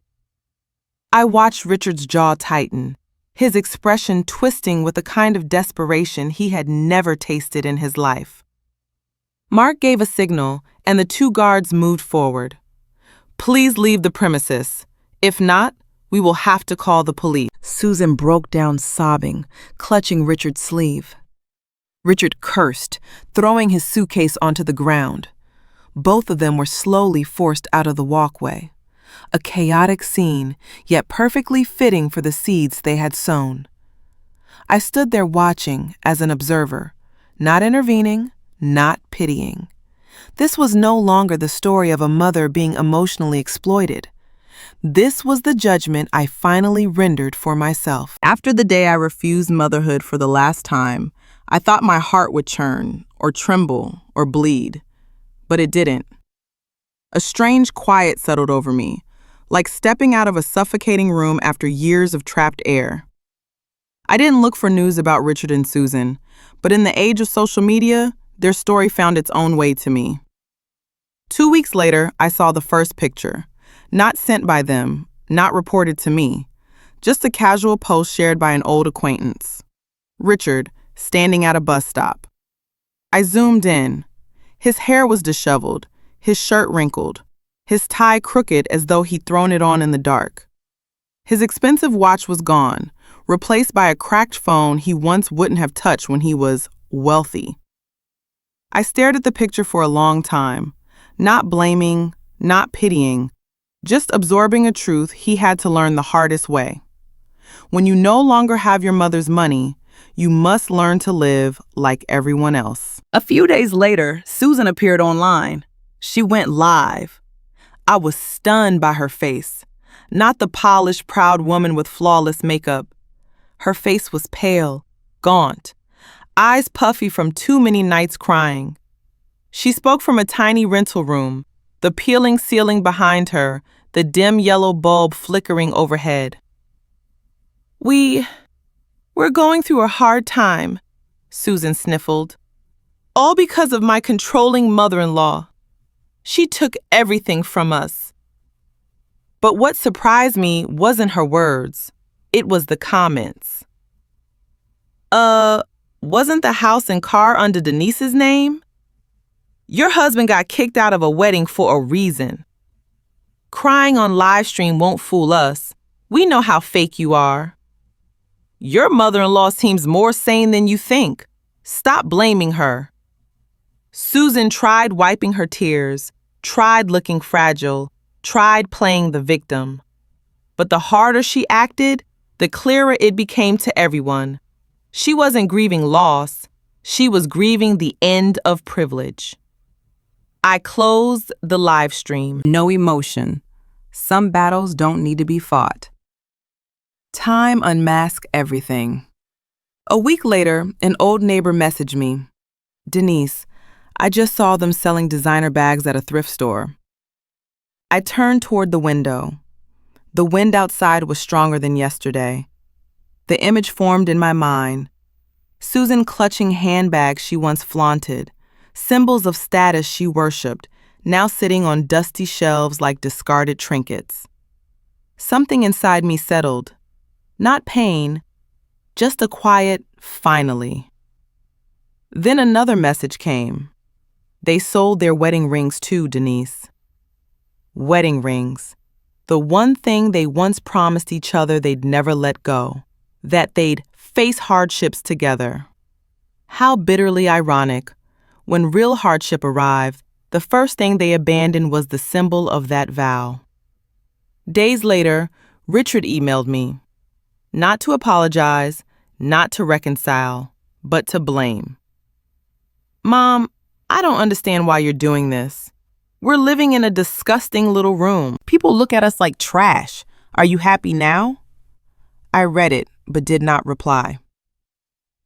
Speaker 1: I watched Richard's jaw tighten, his expression twisting with a kind of desperation he had never tasted in his life. Mark gave a signal, and the 2 guards moved forward. "Please leave the premises. If not, we will have to call the police." Susan broke down sobbing, clutching Richard's sleeve. Richard cursed, throwing his suitcase onto the ground. Both of them were slowly forced out of the walkway. A chaotic scene, yet perfectly fitting for the seeds they had sown. I stood there watching as an observer, not intervening, not pitying. This was no longer the story of a mother being emotionally exploited. This was the judgment I finally rendered for myself. After the day I refused motherhood for the last time, I thought my heart would churn, or tremble, or bleed. But it didn't. A strange quiet settled over me, like stepping out of a suffocating room after years of trapped air. I didn't look for news about Richard and Susan, but in the age of social media, their story found its own way to me. 2 weeks later, I saw the first picture, not sent by them, not reported to me, just a casual post shared by an old acquaintance. Richard, standing at a bus stop. I zoomed in. His hair was disheveled, his shirt wrinkled, his tie crooked as though he'd thrown it on in the dark. His expensive watch was gone, replaced by a cracked phone he once wouldn't have touched when he was wealthy. I stared at the picture for a long time, not blaming, not pitying, just absorbing a truth he had to learn the hardest way. When you no longer have your mother's money, you must learn to live like everyone else. A few days later, Susan appeared online. She went live. I was stunned by her face. Not the polished, proud woman with flawless makeup. Her face was pale, gaunt, eyes puffy from too many nights crying. She spoke from a tiny rental room, the peeling ceiling behind her, the dim yellow bulb flickering overhead. We're going through a hard time," Susan sniffled. "All because of my controlling mother-in-law. She took everything from us." But what surprised me wasn't her words. It was the comments. Wasn't the house and car under Denise's name? Your husband got kicked out of a wedding for a reason. Crying on live stream won't fool us. We know how fake you are. Your mother-in-law seems more sane than you think. Stop blaming her. Susan tried wiping her tears, tried looking fragile, tried playing the victim. But the harder she acted, the clearer it became to everyone. She wasn't grieving loss.
Speaker 2: She was grieving the end of privilege. I closed the live stream.
Speaker 1: No emotion. Some battles don't need to be fought. Time unmasked everything. A week later, an old neighbor messaged me. Denise, I just saw them selling designer bags at a thrift store. I turned toward the window. The wind outside was stronger than yesterday. The image formed in my mind. Susan clutching handbags she once flaunted, symbols of status she worshipped, now sitting on dusty shelves like discarded trinkets. Something inside me settled. Not pain, just a quiet finally. Then another message came. They sold their wedding rings too, Denise. Wedding rings. The one thing they once promised each other they'd never let go. That they'd face hardships together. How bitterly ironic. When real hardship arrived, the first thing they abandoned was the symbol of that vow. Days later, Richard emailed me. Not to apologize, not to reconcile, but to blame. Mom, I don't understand why you're doing this. We're living in a disgusting little room. People look at us like trash. Are you happy now? I read it, but did not reply.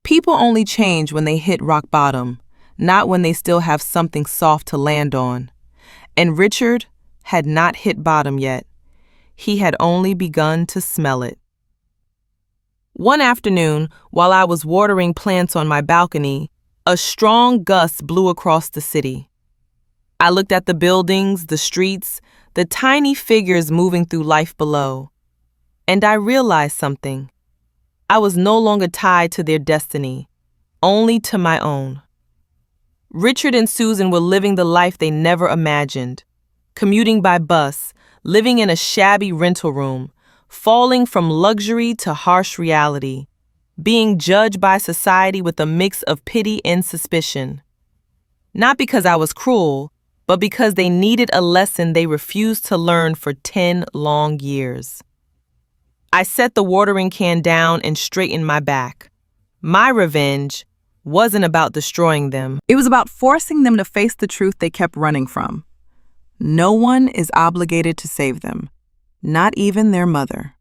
Speaker 1: People only change when they hit rock bottom, not when they still have something soft to land on. And Richard had not hit bottom yet. He had only begun to smell it. One afternoon, while I was watering plants on my balcony, a strong gust blew across the city. I looked at the buildings, the streets, the tiny figures moving through life below, and I realized something. I was no longer tied to their destiny, only to my own. Richard and Susan were living the life they never imagined, commuting by bus, living in a shabby rental room, falling from luxury to harsh reality, being judged by society with a mix of pity and suspicion. Not because I was cruel, but because they needed a lesson they refused to learn for 10 long years. I set the watering can down and straightened my back. My revenge wasn't about destroying them. It was about forcing them to face the truth they kept running from. No one is obligated to save them, not even their mother.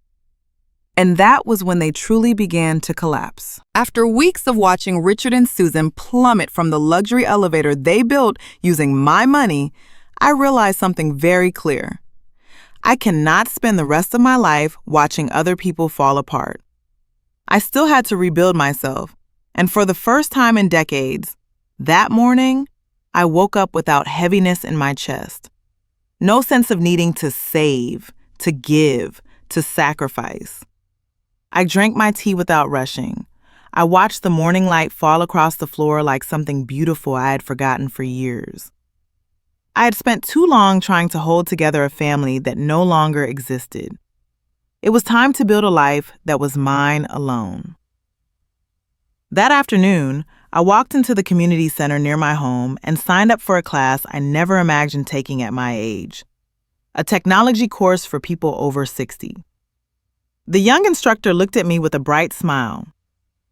Speaker 1: And that was when they truly began to collapse. After weeks of watching Richard and Susan plummet from the luxury elevator they built using my money, I realized something very clear. I cannot spend the rest of my life watching other people fall apart. I still had to rebuild myself, and for the first time in decades, that morning, I woke up without heaviness in my chest. No sense of needing to save, to give, to sacrifice. I drank my tea without rushing. I watched the morning light fall across the floor like something beautiful I had forgotten for years. I had spent too long trying to hold together a family that no longer existed. It was time to build a life that was mine alone. That afternoon, I walked into the community center near my home and signed up for a class I never imagined taking at my age, a technology course for people over 60. The young instructor looked at me with a bright smile.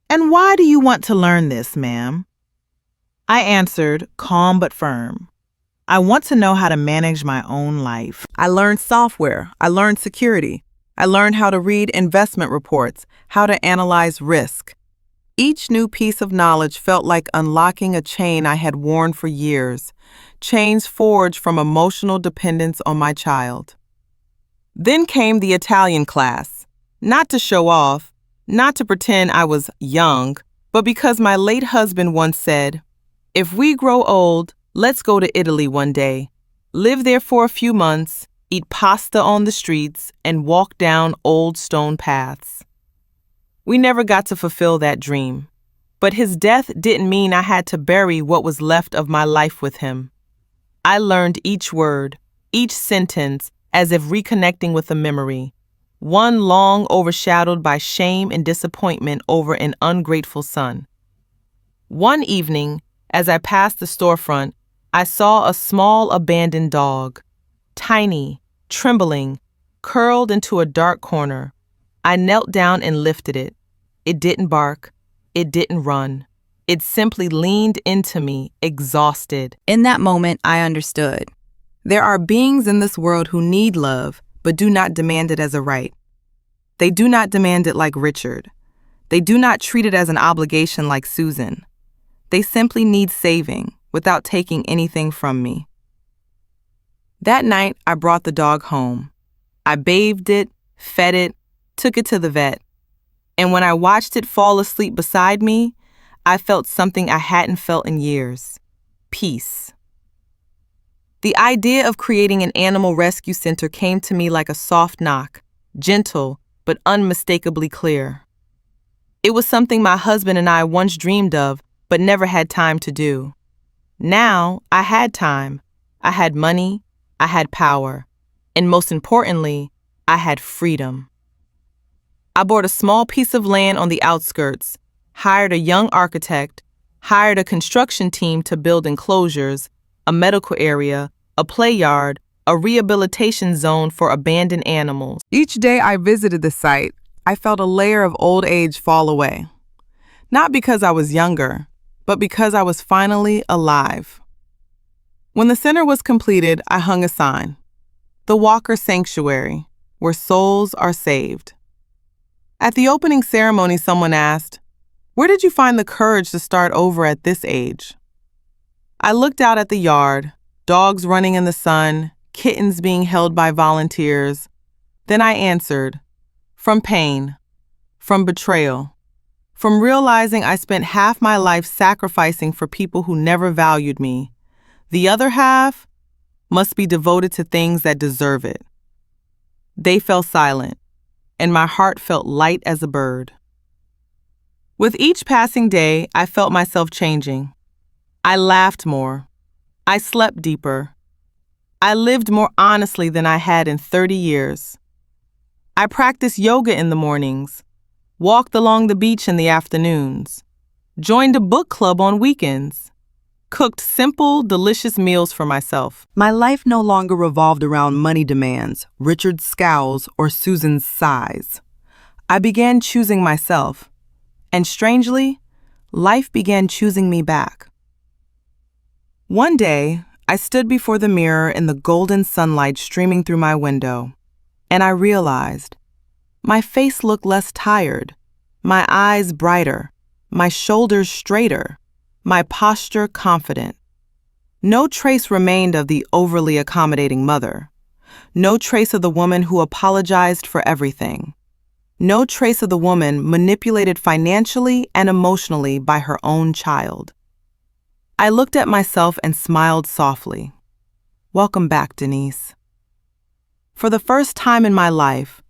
Speaker 1: "And why do you want to learn this, ma'am?" I answered, calm but firm. "I want to know how to manage my own life." I learned software. I learned security. I learned how to read investment reports, how to analyze risk. Each new piece of knowledge felt like unlocking a chain I had worn for years, chains forged from emotional dependence on my child. Then came the Italian class. Not to show off, not to pretend I was young, but because my late husband once said, "If we grow old, let's go to Italy one day, live there for a few months, eat pasta on the streets, and walk down old stone paths." We never got to fulfill that dream, but his death didn't mean I had to bury what was left of my life with him. I learned each word, each sentence, as if reconnecting with a memory, one long overshadowed by shame and disappointment over an ungrateful son. One evening, as I passed the storefront, I saw a small abandoned dog, tiny, trembling, curled into a dark corner. I knelt down and lifted it. It didn't bark. It didn't run.
Speaker 2: It simply leaned into me, exhausted.
Speaker 1: In that moment, I understood. There are beings in this world who need love, but do not demand it as a right. They do not demand it like Richard. They do not treat it as an obligation like Susan. They simply need saving without taking anything from me. That night, I brought the dog home. I bathed it, fed it, took it to the vet. And when I watched it fall asleep beside me, I felt something I hadn't felt in years: peace. The idea of creating an animal rescue center came to me like a soft knock, gentle but unmistakably clear. It was something my husband and I once dreamed of but never had time to do. Now I had time. I had money. I had power. And most importantly, I had freedom. I bought a small piece of land on the outskirts, hired a young architect, hired a construction team to build enclosures, a medical area, a play yard, a rehabilitation zone for abandoned animals. Each day I visited the site, I felt a layer of old age fall away. Not because I was younger, but because I was finally alive. When the center was completed, I hung a sign: The Walker Sanctuary, where souls are saved. At the opening ceremony, someone asked, "Where did you find the courage to start over at this age?" I looked out at the yard, dogs running in the sun, kittens being held by volunteers. Then I answered, from pain, from betrayal, from realizing I spent half my life sacrificing for people who never valued me. The other half must be devoted to things that deserve it. They fell silent, and my heart felt light as a bird. With each passing day, I felt myself changing. I laughed more. I slept deeper. I lived more honestly than I had in 30 years. I practiced yoga in the mornings, walked along the beach in the afternoons, joined a book club on weekends, cooked simple, delicious meals for myself. My life no longer revolved around money demands, Richard's scowls, or Susan's sighs. I began choosing myself, and strangely, life began choosing me back. One day, I stood before the mirror in the golden sunlight streaming through my window, and I realized my face looked less tired, my eyes brighter, my shoulders straighter, my posture confident. No trace remained of the overly accommodating mother. No trace of the woman who apologized for everything. No trace of the woman manipulated financially and emotionally by her own child. I looked at myself and smiled softly. Welcome back, Denise. For the first time in my life,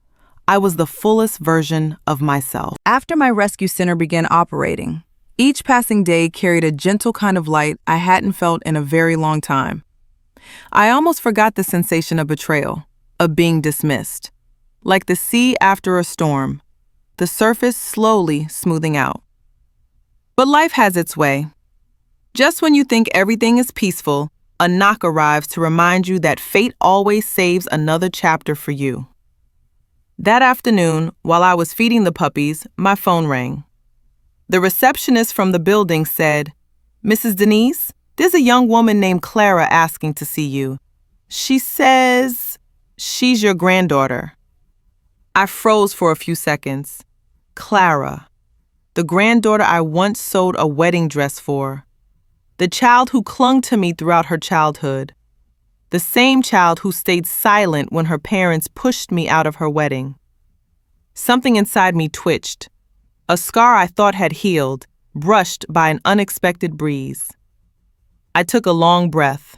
Speaker 1: I was the fullest version of myself. After my rescue center began operating, each passing day carried a gentle kind of light I hadn't felt in a very long time. I almost forgot the sensation of betrayal, of being dismissed. Like the sea after a storm, the surface slowly smoothing out. But life has its way. Just when you think everything is peaceful, a knock arrives to remind you that fate always saves another chapter for you. That afternoon, while I was feeding the puppies, my phone rang. The receptionist from the building said, "Mrs. Denise, there's a young woman named Clara asking to see you. She says she's your granddaughter." I froze for a few seconds. Clara, the granddaughter I once sewed a wedding dress for. The child who clung to me throughout her childhood. The same child who stayed silent when her parents pushed me out of her wedding. Something inside me twitched. A scar I thought had healed, brushed by an unexpected breeze. I took a long breath.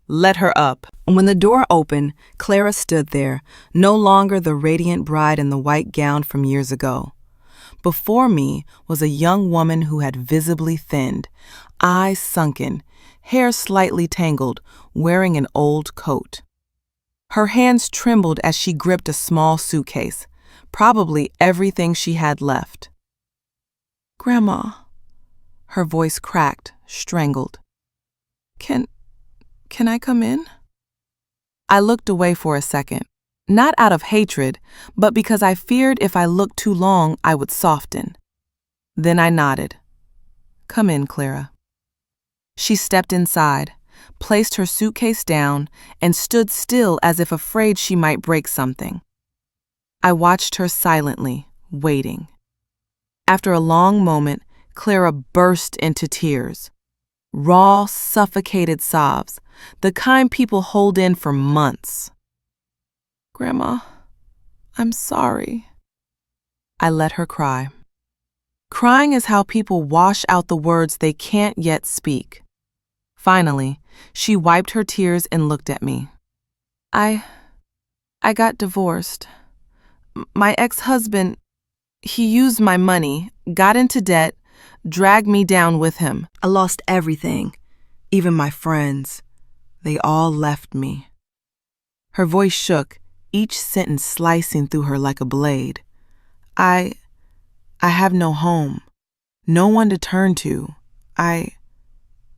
Speaker 1: Let her up. When the door opened, Clara stood there, no longer the radiant bride in the white gown from years ago. Before me was a young woman who had visibly thinned, eyes sunken, hair slightly tangled, wearing an old coat. Her hands trembled as she gripped a small suitcase, probably everything she had left. "Grandma," her voice cracked, strangled. Can I come in?" I looked away for a second, not out of hatred, but because I feared if I looked too long, I would soften. Then I nodded.
Speaker 2: Come in, Clara. She stepped inside, placed her suitcase down, and stood still as if afraid she might break something. I watched her silently, waiting. After a long moment, Clara burst into tears. Raw, suffocated sobs, the kind people hold in for months. "Grandma, I'm sorry." I let her cry. Crying is how people wash out the words they can't yet speak. Finally, she wiped her tears and looked at me. I got divorced. My ex-husband, he used my money, got into debt, dragged me down with him.
Speaker 1: I lost everything, even my friends. They all left me. Her voice shook, each sentence slicing through her like a blade. I have no home, no one to turn to. I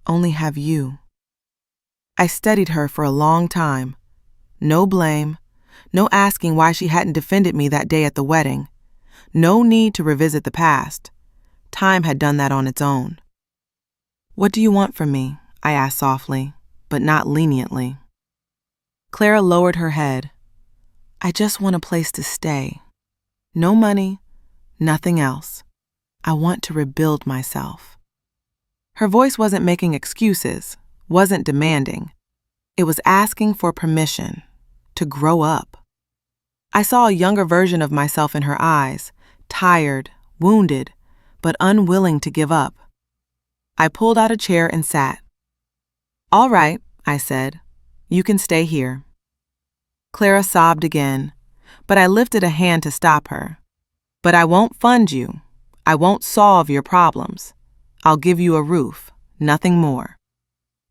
Speaker 1: only have you. I studied her for a long time. No blame, no asking why she hadn't defended me that day at the wedding. No need to revisit the past. Time had done that on its own. "What do you want from me?" I asked softly, but not leniently. Clara lowered her head. "I just want a place to stay. No money, nothing else. I want to rebuild myself." Her voice wasn't making excuses, wasn't demanding. It was asking for permission to grow up. I saw a younger version of myself in her eyes, tired, wounded, but unwilling to give up. I pulled out a chair and sat. "All right," I said. "You can stay here." Clara sobbed again, but I lifted a hand to stop her. "But I won't fund you. I won't solve your problems. I'll give you a roof, nothing more.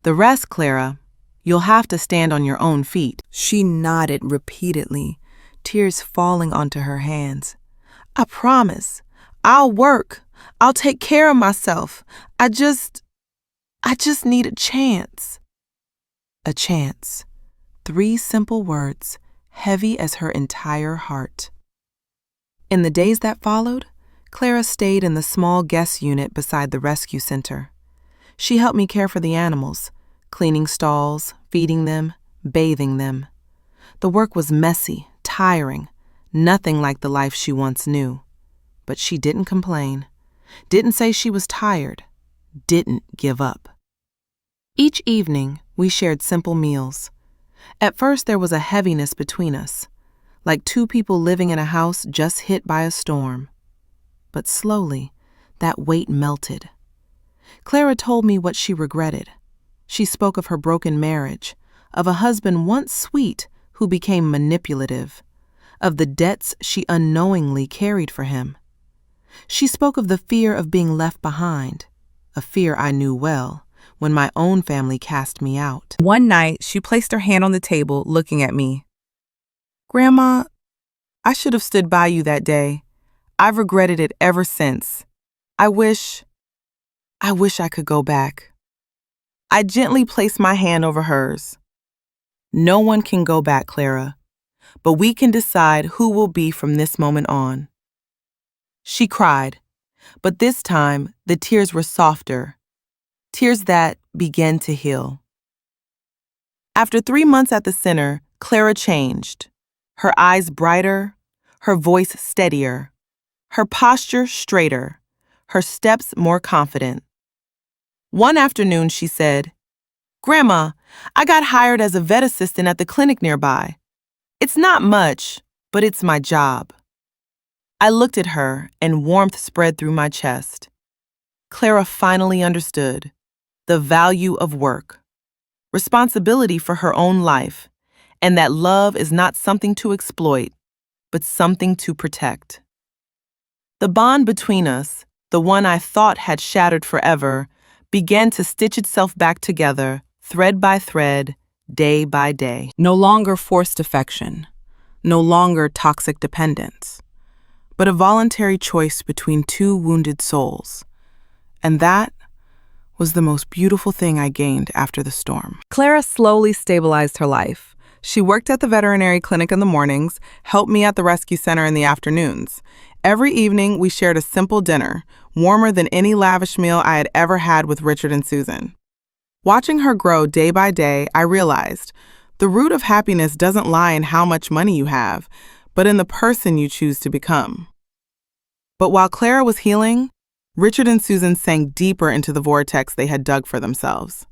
Speaker 1: The rest, Clara, you'll have to stand on your own feet." She nodded repeatedly, tears falling onto her hands. "I promise. I'll work. I'll take care of myself. I just need a chance." A chance. 3 simple words, heavy as her entire heart. In the days that followed, Clara stayed in the small guest unit beside the rescue center. She helped me care for the animals, cleaning stalls, feeding them, bathing them. The work was messy, tiring, nothing like the life she once knew. But she didn't complain, didn't say she was tired, didn't give up. Each evening, we shared simple meals. At first, there was a heaviness between us, like 2 people living in a house just hit by a storm. But slowly, that weight melted. Clara told me what she regretted. She spoke of her broken marriage, of a husband once sweet who became manipulative, of the debts she unknowingly carried for him. She spoke of the fear of being left behind, a fear I knew well when my own family cast me out. One night, she placed her hand on the table, looking at me. "Grandma, I should have stood by you that day. I've regretted it ever since. I wish I could go back." I gently placed my hand over hers. "No one can go back, Clara, but we can decide who will be from this moment on." She cried, but this time the tears were softer, tears that began to heal. After 3 months at the center, Clara changed. Her eyes brighter, her voice steadier, her posture straighter, her steps more confident. One afternoon, she said, "Grandma, I got hired as a vet assistant at the clinic nearby. It's not much, but it's my job." I looked at her and warmth spread through my chest. Clara finally understood the value of work, responsibility for her own life, and that love is not something to exploit, but something to protect. The bond between us, the one I thought had shattered forever, began to stitch itself back together, thread by thread, day by day. No longer forced affection, no longer toxic dependence, but a voluntary choice between 2 wounded souls. And that was the most beautiful thing I gained after the storm. Clara slowly stabilized her life. She worked at the veterinary clinic in the mornings, helped me at the rescue center in the afternoons. Every evening, we shared a simple dinner, warmer than any lavish meal I had ever had with Richard and Susan. Watching her grow day by day, I realized the root of happiness doesn't lie in how much money you have, but in the person you choose to become. But while Clara was healing, Richard and Susan sank deeper into the vortex they had dug for themselves.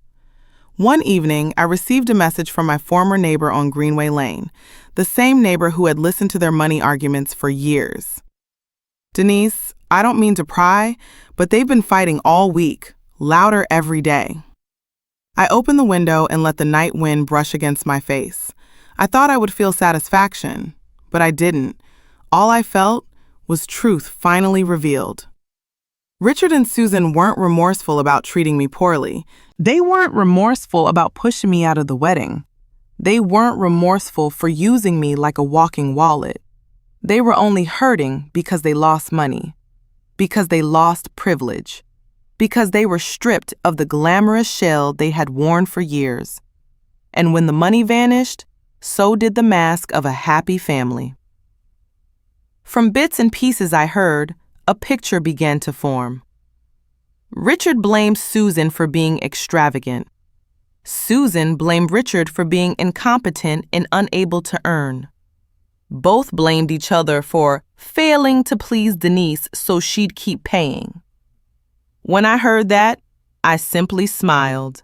Speaker 1: One evening, I received a message from my former neighbor on Greenway Lane, the same neighbor who had listened to their money arguments for years. "Denise, I don't mean to pry, but they've been fighting all week, louder every day." I opened the window and let the night wind brush against my face. I thought I would feel satisfaction, but I didn't. All I felt was truth finally revealed. Richard and Susan weren't remorseful about treating me poorly. They weren't remorseful about pushing me out of the wedding. They weren't remorseful for using me like a walking wallet. They were only hurting because they lost money, because they lost privilege, because they were stripped of the glamorous shell they had worn for years. And when the money vanished, so did the mask of a happy family. From bits and pieces I heard, a picture began to form. Richard blamed Susan for being extravagant. Susan blamed Richard for being incompetent and unable to earn. Both blamed each other for failing to please Denise so she'd keep paying. When I heard that, I simply smiled.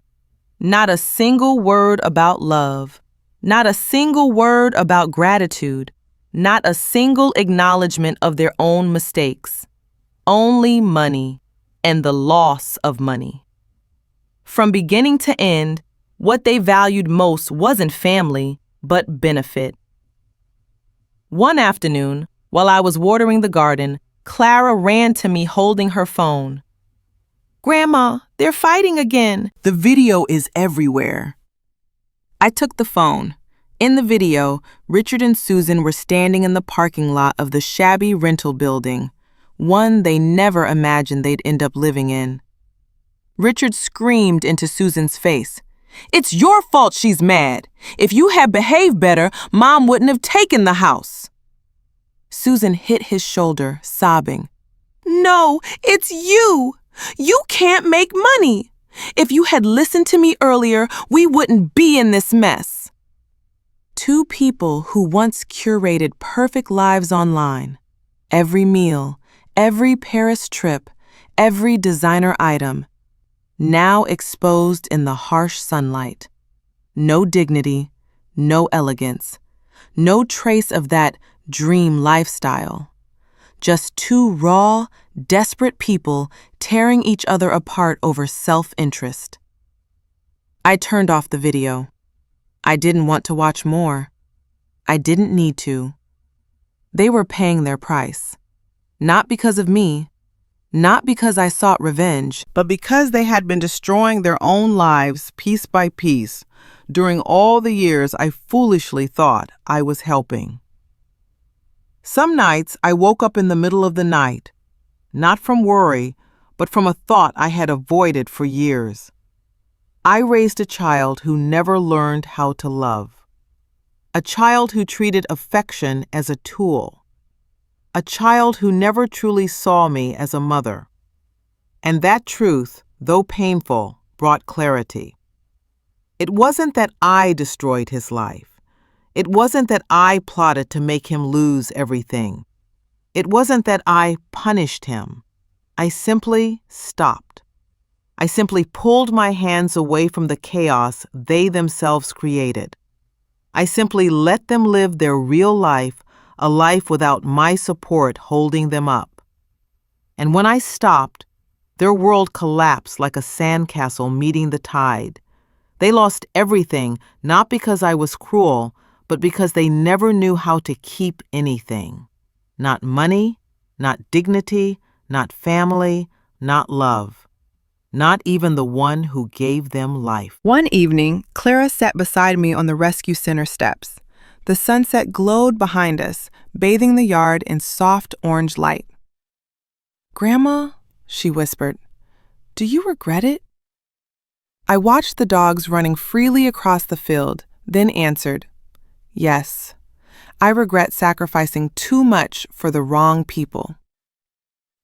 Speaker 1: Not a single word about love, not a single word about gratitude, not a single acknowledgement of their own mistakes. Only money and the loss of money. From beginning to end, what they valued most wasn't family, but benefit. One afternoon, while I was watering the garden, Clara ran to me holding her phone. "Grandma, they're fighting again." "The video is everywhere." I took the phone. In the video, Richard and Susan were standing in the parking lot of the shabby rental building, one they never imagined they'd end up living in. Richard screamed into Susan's face, "It's your fault she's mad. If you had behaved better, Mom wouldn't have taken the house." Susan hit his shoulder, sobbing, "No, it's you. You can't make money. If you had listened to me earlier, we wouldn't be in this mess." Two people who once curated perfect lives online, every meal, every Paris trip, every designer item, now exposed in the harsh sunlight. No dignity, no elegance, no trace of that dream lifestyle. Just two raw, desperate people tearing each other apart over self-interest. I turned off the video. I didn't want to watch more. I didn't need to. They were paying their price. Not because of me, not because I sought revenge, but because they had been destroying their own lives piece by piece during all the years I foolishly thought I was helping. Some nights I woke up in the middle of the night, not from worry, but from a thought I had avoided for years. I raised a child who never learned how to love. A child who treated affection as a tool. A child who never truly saw me as a mother. And that truth, though painful, brought clarity. It wasn't that I destroyed his life. It wasn't that I plotted to make him lose everything. It wasn't that I punished him. I simply stopped. I simply pulled my hands away from the chaos they themselves created. I simply let them live their real life, a life without my support holding them up. And when I stopped, their world collapsed like a sandcastle meeting the tide. They lost everything, not because I was cruel, but because they never knew how to keep anything. Not money, not dignity, not family, not love. Not even the one who gave them life. One evening, Clara sat beside me on the rescue center steps. The sunset glowed behind us, bathing the yard in soft orange light. "Grandma," she whispered, "do you regret it?" I watched the dogs running freely across the field, then answered, "Yes, I regret sacrificing too much for the wrong people."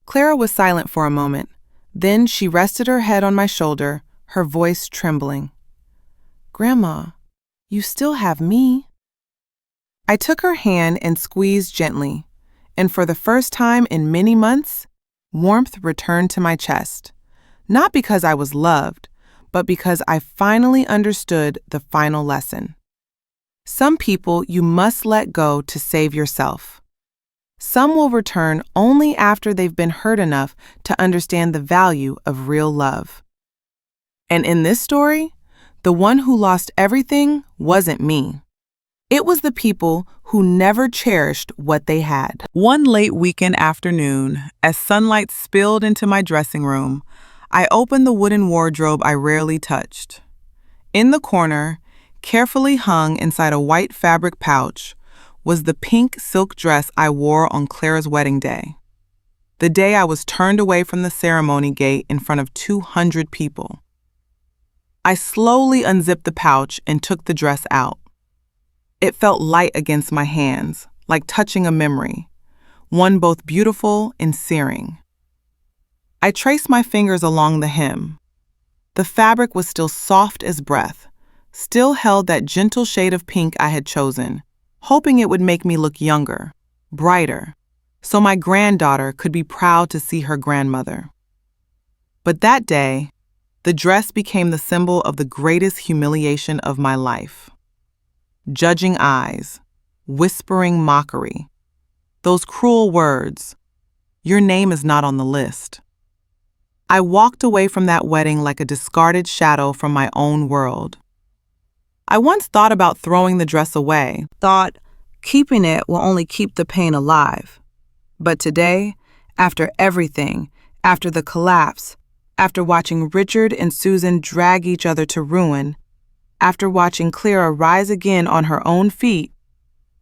Speaker 1: Clara was silent for a moment. Then she rested her head on my shoulder, her voice trembling. "Grandma, you still have me." I took her hand and squeezed gently, and for the first time in many months, warmth returned to my chest. Not because I was loved, but because I finally understood the final lesson. Some people you must let go to save yourself. Some will return only after they've been hurt enough to understand the value of real love. And in this story, the one who lost everything wasn't me. It was the people who never cherished what they had. One late weekend afternoon, as sunlight spilled into my dressing room, I opened the wooden wardrobe I rarely touched. In the corner, carefully hung inside a white fabric pouch, was the pink silk dress I wore on Clara's wedding day. The day I was turned away from the ceremony gate in front of 200 people. I slowly unzipped the pouch and took the dress out. It felt light against my hands, like touching a memory, one both beautiful and searing. I traced my fingers along the hem. The fabric was still soft as breath, still held that gentle shade of pink I had chosen, hoping it would make me look younger, brighter, so my granddaughter could be proud to see her grandmother. But that day, the dress became the symbol of the greatest humiliation of my life. Judging eyes, whispering mockery, those cruel words, "Your name is not on the list." I walked away from that wedding like a discarded shadow from my own world. I once thought about throwing the dress away, thought keeping it will only keep the pain alive. But today, after everything, after the collapse, after watching Richard and Susan drag each other to ruin, after watching Clara rise again on her own feet,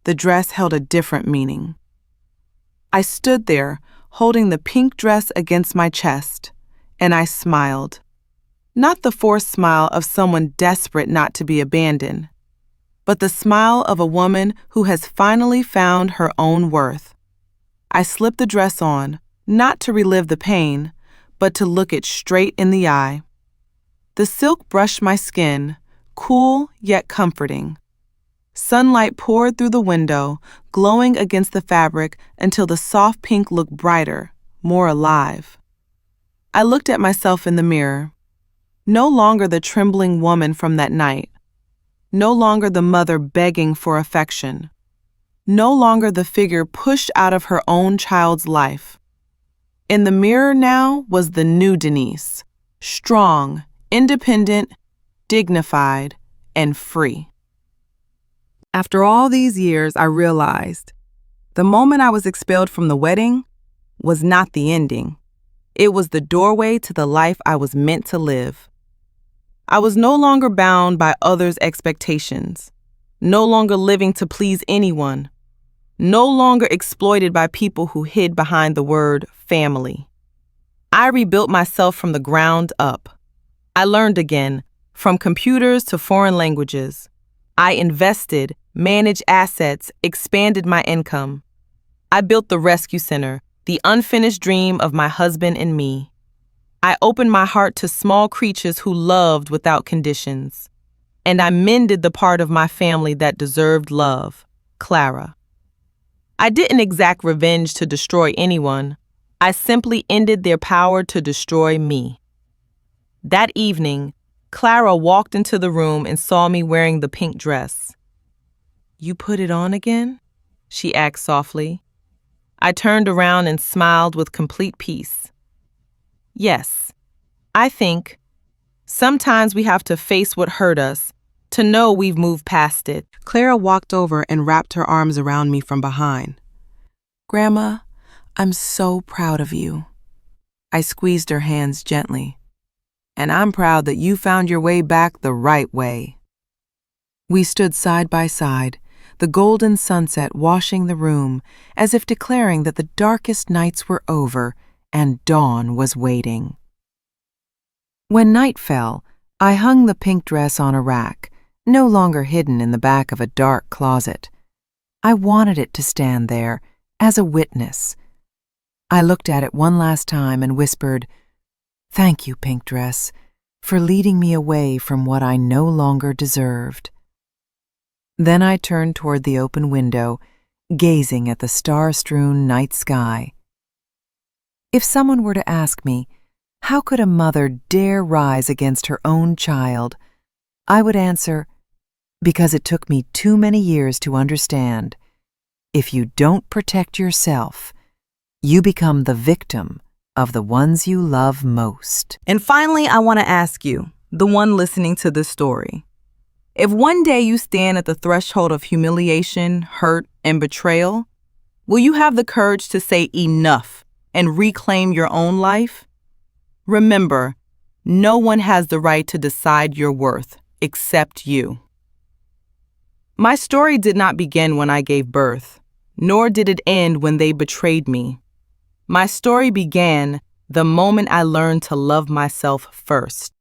Speaker 1: the dress held a different meaning. I stood there, holding the pink dress against my chest, and I smiled. Not the forced smile of someone desperate not to be abandoned, but the smile of a woman who has finally found her own worth. I slipped the dress on, not to relive the pain, but to look it straight in the eye. The silk brushed my skin, cool yet comforting. Sunlight poured through the window, glowing against the fabric until the soft pink looked brighter, more alive. I looked at myself in the mirror. No longer the trembling woman from that night. No longer the mother begging for affection. No longer the figure pushed out of her own child's life. In the mirror now was the new Denise, strong, independent, dignified, and free. After all these years, I realized the moment I was expelled from the wedding was not the ending. It was the doorway to the life I was meant to live. I was no longer bound by others' expectations, no longer living to please anyone, no longer exploited by people who hid behind the word family. I rebuilt myself from the ground up. I learned again, from computers to foreign languages. I invested, managed assets, expanded my income. I built the rescue center, the unfinished dream of my husband and me. I opened my heart to small creatures who loved without conditions. And I mended the part of my family that deserved love, Clara. I didn't exact revenge to destroy anyone. I simply ended their power to destroy me. That evening, Clara walked into the room and saw me wearing the pink dress. "You put it on again?" she asked softly. I turned around and smiled with complete peace. Yes, I think sometimes we have to face what hurt us to know we've moved past it. Clara walked over and wrapped her arms around me from behind. "Grandma, I'm so proud of you." I squeezed her hands gently. "And I'm proud that you found your way back the right way." We stood side by side, the golden sunset washing the room as if declaring that the darkest nights were over and dawn was waiting. When night fell, I hung the pink dress on a rack, no longer hidden in the back of a dark closet. I wanted it to stand there as a witness.
Speaker 3: I looked at it one last time and whispered, "Thank you, pink dress, for leading me away from what I no longer deserved." Then I turned toward the open window, gazing at the star-strewn night sky. If someone were to ask me, how could a mother dare rise against her own child, I would answer, because it took me too many years to understand. If you don't protect yourself, you become the victim of the ones you love most.
Speaker 1: And finally, I want to ask you, the one listening to this story, if one day you stand at the threshold of humiliation, hurt, and betrayal, will you have the courage to say enough and reclaim your own life? Remember, no one has the right to decide your worth except you. My story did not begin when I gave birth, nor did it end when they betrayed me. My story began the moment I learned to love myself first.